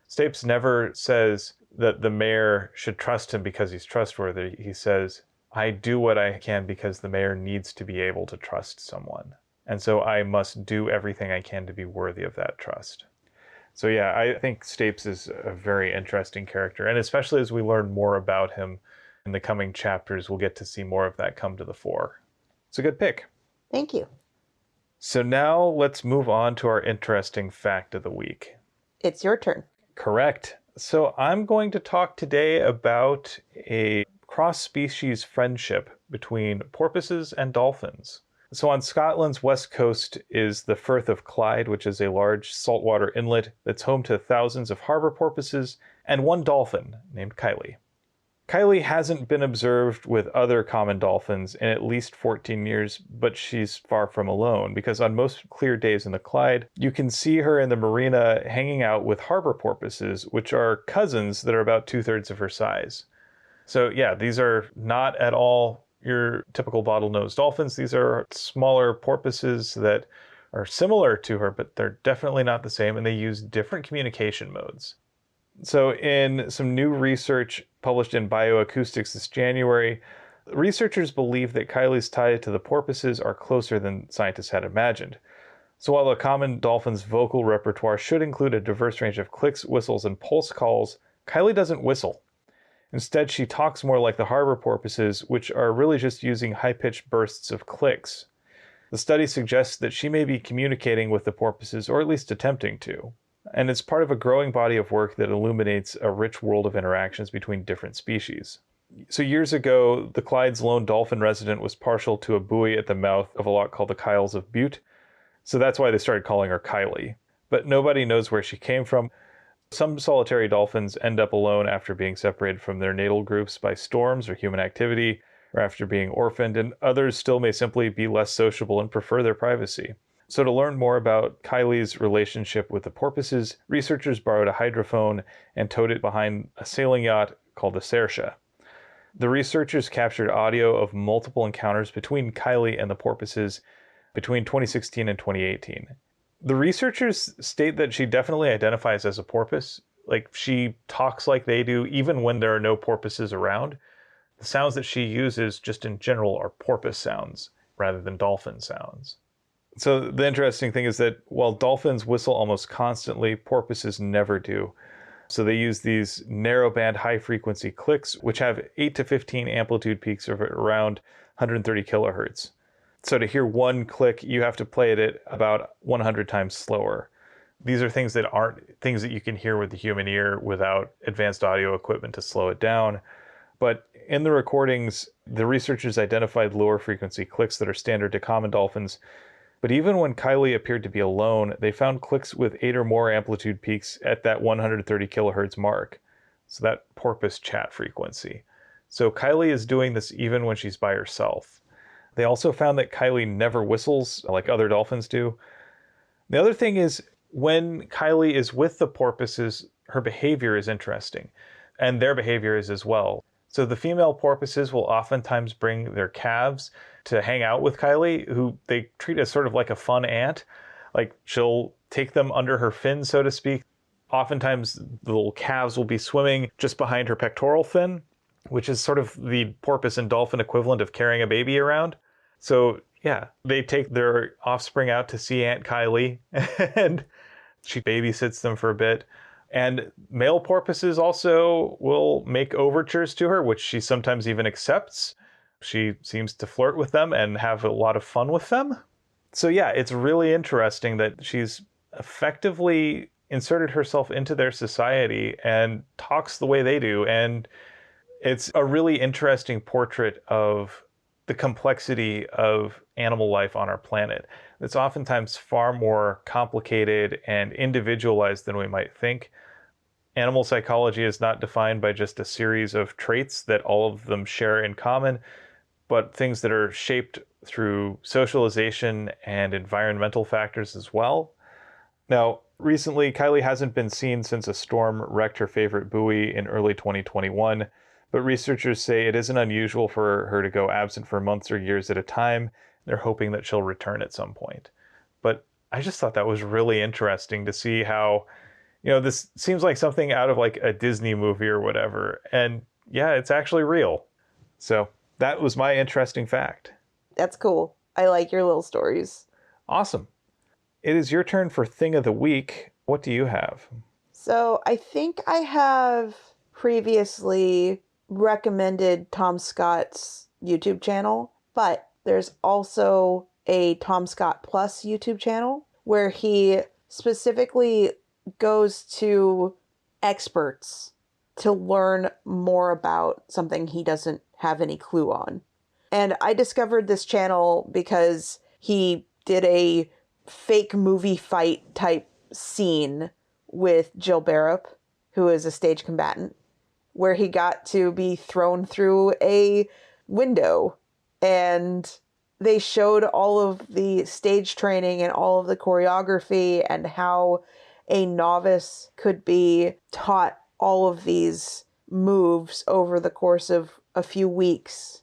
[SPEAKER 1] Stapes never says that the mayor should trust him because he's trustworthy. He says, I do what I can because the mayor needs to be able to trust someone. And so I must do everything I can to be worthy of that trust. So yeah, I think Stapes is a very interesting character. And especially as we learn more about him in the coming chapters, we'll get to see more of that come to the fore. It's a good pick.
[SPEAKER 2] Thank you.
[SPEAKER 1] So now let's move on to our interesting fact of the week.
[SPEAKER 2] It's your turn.
[SPEAKER 1] Correct. So I'm going to talk today about a cross-species friendship between porpoises and dolphins. So on Scotland's west coast is the Firth of Clyde, which is a large saltwater inlet that's home to thousands of harbor porpoises and one dolphin named Kylie. Kylie hasn't been observed with other common dolphins in at least 14 years, but she's far from alone because on most clear days in the Clyde, you can see her in the marina hanging out with harbor porpoises, which are cousins that are about 2/3 of her size. So yeah, these are not at all your typical bottlenose dolphins. These are smaller porpoises that are similar to her, but they're definitely not the same, and they use different communication modes. So in some new research published in Bioacoustics this January, researchers believe that Kylie's ties to the porpoises are closer than scientists had imagined. So while a common dolphin's vocal repertoire should include a diverse range of clicks, whistles, and pulse calls, Kylie doesn't whistle. Instead, she talks more like the harbor porpoises, which are really just using high-pitched bursts of clicks. The study suggests that she may be communicating with the porpoises, or at least attempting to. And it's part of a growing body of work that illuminates a rich world of interactions between different species. So years ago, the Clyde's lone dolphin resident was partial to a buoy at the mouth of a loch called the Kyles of Bute. So that's why they started calling her Kylie. But nobody knows where she came from. Some solitary dolphins end up alone after being separated from their natal groups by storms or human activity, or after being orphaned, and others still may simply be less sociable and prefer their privacy. So to learn more about Kylie's relationship with the porpoises, researchers borrowed a hydrophone and towed it behind a sailing yacht called the Saoirse. The researchers captured audio of multiple encounters between Kylie and the porpoises between 2016 and 2018. The researchers state that she definitely identifies as a porpoise. Like, she talks like they do even when there are no porpoises around. The sounds that she uses just in general are porpoise sounds rather than dolphin sounds. So the interesting thing is that while dolphins whistle almost constantly, porpoises never do. So they use these narrowband high-frequency clicks, which have 8 to 15 amplitude peaks of around 130 kilohertz. So to hear one click, you have to play it at about 100 times slower. These are things that aren't things that you can hear with the human ear without advanced audio equipment to slow it down. But in the recordings, the researchers identified lower frequency clicks that are standard to common dolphins. But even when Kylie appeared to be alone, they found clicks with 8 or more amplitude peaks at that 130 kilohertz mark. So that porpoise chat frequency. So Kylie is doing this even when she's by herself. They also found that Kylie never whistles like other dolphins do. The other thing is when Kylie is with the porpoises, her behavior is interesting, and their behavior is as well. So the female porpoises will oftentimes bring their calves to hang out with Kylie, who they treat as sort of like a fun aunt. Like she'll take them under her fin, so to speak. Oftentimes the little calves will be swimming just behind her pectoral fin, which is sort of the porpoise and dolphin equivalent of carrying a baby around. So yeah, they take their offspring out to see Aunt Kylie and she babysits them for a bit. And male porpoises also will make overtures to her, which she sometimes even accepts. She seems to flirt with them and have a lot of fun with them. So yeah, it's really interesting that she's effectively inserted herself into their society and talks the way they do. And it's a really interesting portrait of the complexity of animal life on our planet. It's oftentimes far more complicated and individualized than we might think. Animal psychology is not defined by just a series of traits that all of them share in common, but things that are shaped through socialization and environmental factors as well. Now, recently, Kylie hasn't been seen since a storm wrecked her favorite buoy in early 2021, but researchers say it isn't unusual for her to go absent for months or years at a time. They're hoping that she'll return at some point. But I just thought that was really interesting to see how, this seems like something out of like a Disney movie or whatever. And yeah, it's actually real. So that was my interesting fact.
[SPEAKER 2] That's cool. I like your little stories.
[SPEAKER 1] Awesome. It is your turn for Thing of the Week. What do you have?
[SPEAKER 2] So I think I have previously recommended Tom Scott's YouTube channel, but there's also a Tom Scott Plus YouTube channel where he specifically goes to experts to learn more about something he doesn't have any clue on. And I discovered this channel because he did a fake movie fight type scene with Jill Barrop, who is a stage combatant, where he got to be thrown through a window. And they showed all of the stage training and all of the choreography and how a novice could be taught all of these moves over the course of a few weeks,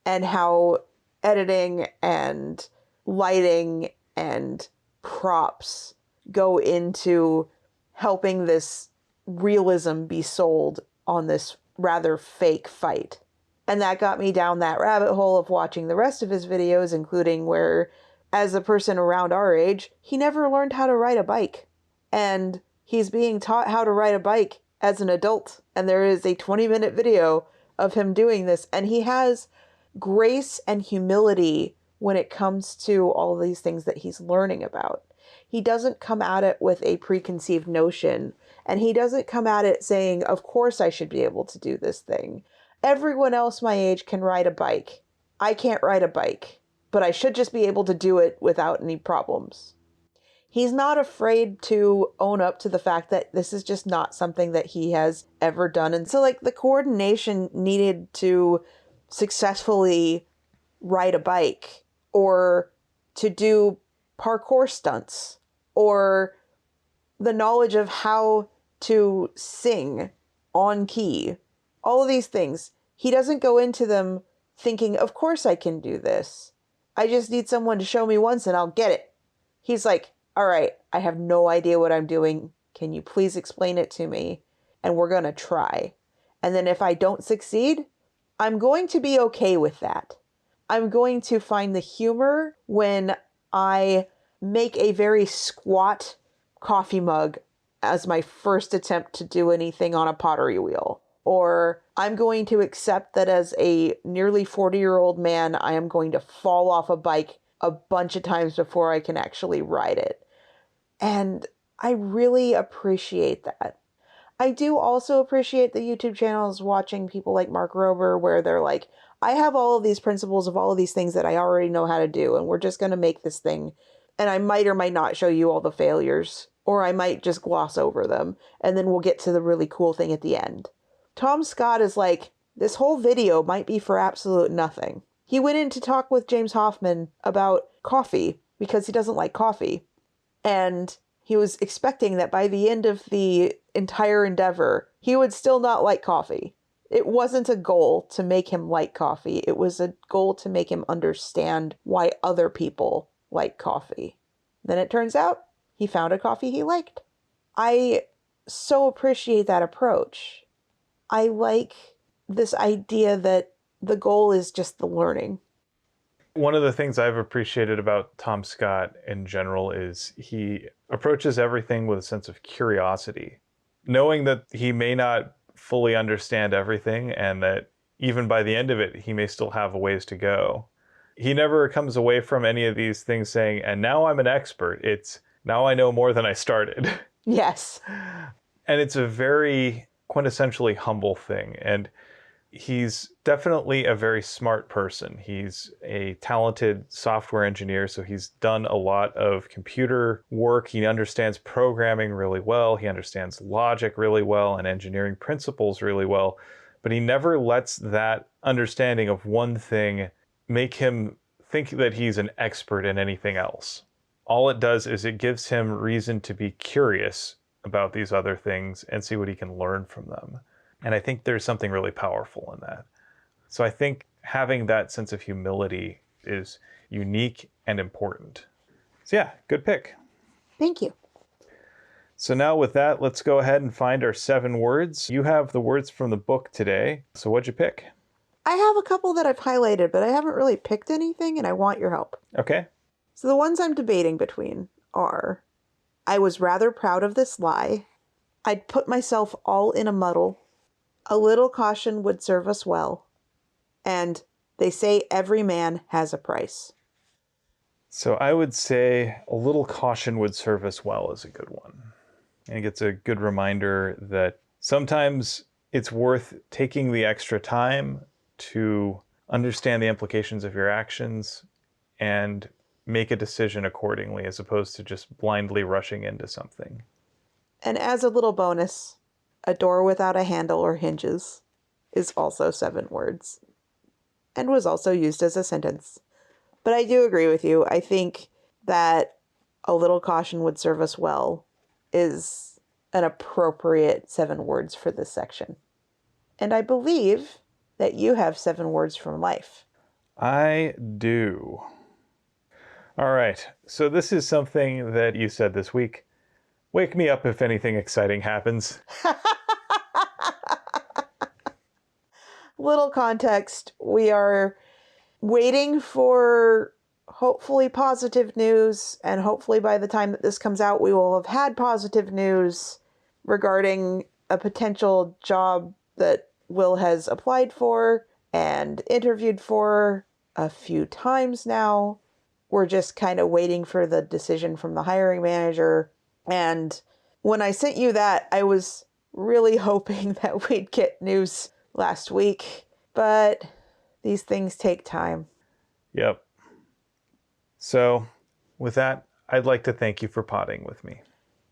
[SPEAKER 2] and how editing and lighting and props go into helping this realism be sold on this rather fake fight. And that got me down that rabbit hole of watching the rest of his videos, including where, as a person around our age, he never learned how to ride a bike. And he's being taught how to ride a bike as an adult. And there is a 20-minute video of him doing this. And he has grace and humility when it comes to all of these things that he's learning about. He doesn't come at it with a preconceived notion, and he doesn't come at it saying, of course I should be able to do this thing. Everyone else my age can ride a bike. I can't ride a bike, but I should just be able to do it without any problems. He's not afraid to own up to the fact that this is just not something that he has ever done. And so the coordination needed to successfully ride a bike, or to do parkour stunts, or the knowledge of how to sing on key. All of these things. He doesn't go into them thinking, of course I can do this. I just need someone to show me once and I'll get it. He's like, all right, I have no idea what I'm doing. Can you please explain it to me? And we're going to try. And then if I don't succeed, I'm going to be okay with that. I'm going to find the humor when I make a very squat coffee mug as my first attempt to do anything on a pottery wheel. Or I'm going to accept that as a nearly 40-year-old man, I am going to fall off a bike a bunch of times before I can actually ride it. And I really appreciate that. I do also appreciate the YouTube channels watching people like Mark Rober, where they're like, I have all of these principles of all of these things that I already know how to do, and we're just going to make this thing. And I might or might not show you all the failures, or I might just gloss over them, and then we'll get to the really cool thing at the end. Tom Scott is like, this whole video might be for absolute nothing. He went in to talk with James Hoffman about coffee because he doesn't like coffee. And he was expecting that by the end of the entire endeavor, he would still not like coffee. It wasn't a goal to make him like coffee. It was a goal to make him understand why other people like coffee. Then it turns out he found a coffee he liked. I so appreciate that approach. I like this idea that the goal is just the learning.
[SPEAKER 1] One of the things I've appreciated about Tom Scott in general is he approaches everything with a sense of curiosity, knowing that he may not fully understand everything and that even by the end of it, he may still have a ways to go. He never comes away from any of these things saying, and now I'm an expert. It's now I know more than I started.
[SPEAKER 2] Yes.
[SPEAKER 1] And it's a very quintessentially humble thing. And he's definitely a very smart person. He's a talented software engineer, so he's done a lot of computer work. He understands programming really well. He understands logic really well and engineering principles really well. But he never lets that understanding of one thing make him think that he's an expert in anything else. All it does is it gives him reason to be curious about these other things and see what he can learn from them. And I think there's something really powerful in that. So I think having that sense of humility is unique and important. So yeah, good pick.
[SPEAKER 2] Thank you.
[SPEAKER 1] So now with that, let's go ahead and find our 7 words. You have the words from the book today. So what'd you pick?
[SPEAKER 2] I have a couple that I've highlighted, but I haven't really picked anything, and I want your help.
[SPEAKER 1] Okay.
[SPEAKER 2] So the ones I'm debating between are, I was rather proud of this lie, I'd put myself all in a muddle, a little caution would serve us well, and they say every man has a price.
[SPEAKER 1] So I would say a little caution would serve us well is a good one. I think it's a good reminder that sometimes it's worth taking the extra time to understand the implications of your actions and make a decision accordingly as opposed to just blindly rushing into something.
[SPEAKER 2] And as a little bonus, a door without a handle or hinges is also 7 words and was also used as a sentence. But I do agree with you. I think that a little caution would serve us well is an appropriate 7 words for this section. And I believe that you have 7 words from life.
[SPEAKER 1] I do. All right. So this is something that you said this week. Wake me up if anything exciting happens.
[SPEAKER 2] Little context. We are waiting for hopefully positive news, and hopefully by the time that this comes out, we will have had positive news regarding a potential job that Will has applied for and interviewed for a few times now. We're just kind of waiting for the decision from the hiring manager. And when I sent you that, I was really hoping that we'd get news last week, but these things take time.
[SPEAKER 1] Yep. So with that, I'd like to thank you for potting with me.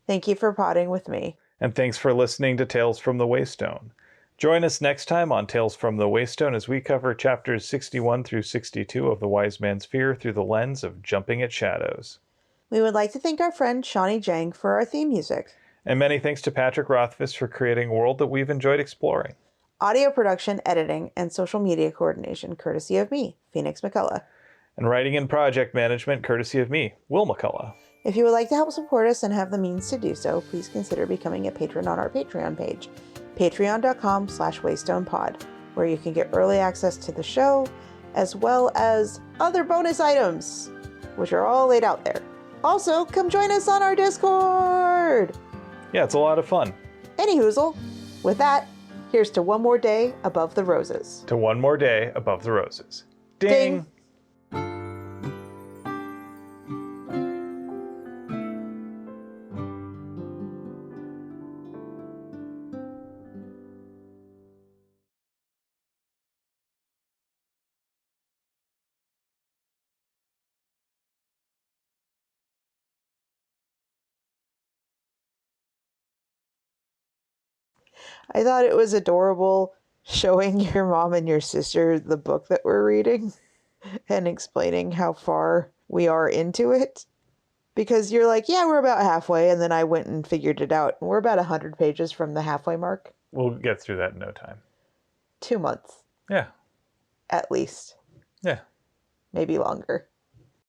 [SPEAKER 2] Thank you for potting with me.
[SPEAKER 1] And thanks for listening to Tales from the Waystone. Join us next time on Tales from the Waystone as we cover chapters 61 through 62 of The Wise Man's Fear through the lens of Jumping at Shadows.
[SPEAKER 2] We would like to thank our friend Shawnee Jang for our theme music.
[SPEAKER 1] And many thanks to Patrick Rothfuss for creating a world that we've enjoyed exploring.
[SPEAKER 2] Audio production, editing, and social media coordination courtesy of me, Phoenix McCullough.
[SPEAKER 1] And writing and project management courtesy of me, Will McCullough.
[SPEAKER 2] If you would like to help support us and have the means to do so, please consider becoming a patron on our Patreon page, patreon.com/waystonepod, where you can get early access to the show, as well as other bonus items, which are all laid out there. Also, come join us on our Discord!
[SPEAKER 1] Yeah, it's a lot of fun.
[SPEAKER 2] Any hoozle. With that, here's to one more day above the roses.
[SPEAKER 1] To one more day above the roses. Ding!
[SPEAKER 2] Ding. I thought it was adorable showing your mom and your sister the book that we're reading. and explaining how far we are into it. Because you're like, yeah, we're about halfway, and then I went and figured it out. We're about 100 pages from the halfway mark.
[SPEAKER 1] We'll get through that in no time.
[SPEAKER 2] 2 months.
[SPEAKER 1] Yeah.
[SPEAKER 2] At least.
[SPEAKER 1] Yeah.
[SPEAKER 2] Maybe longer.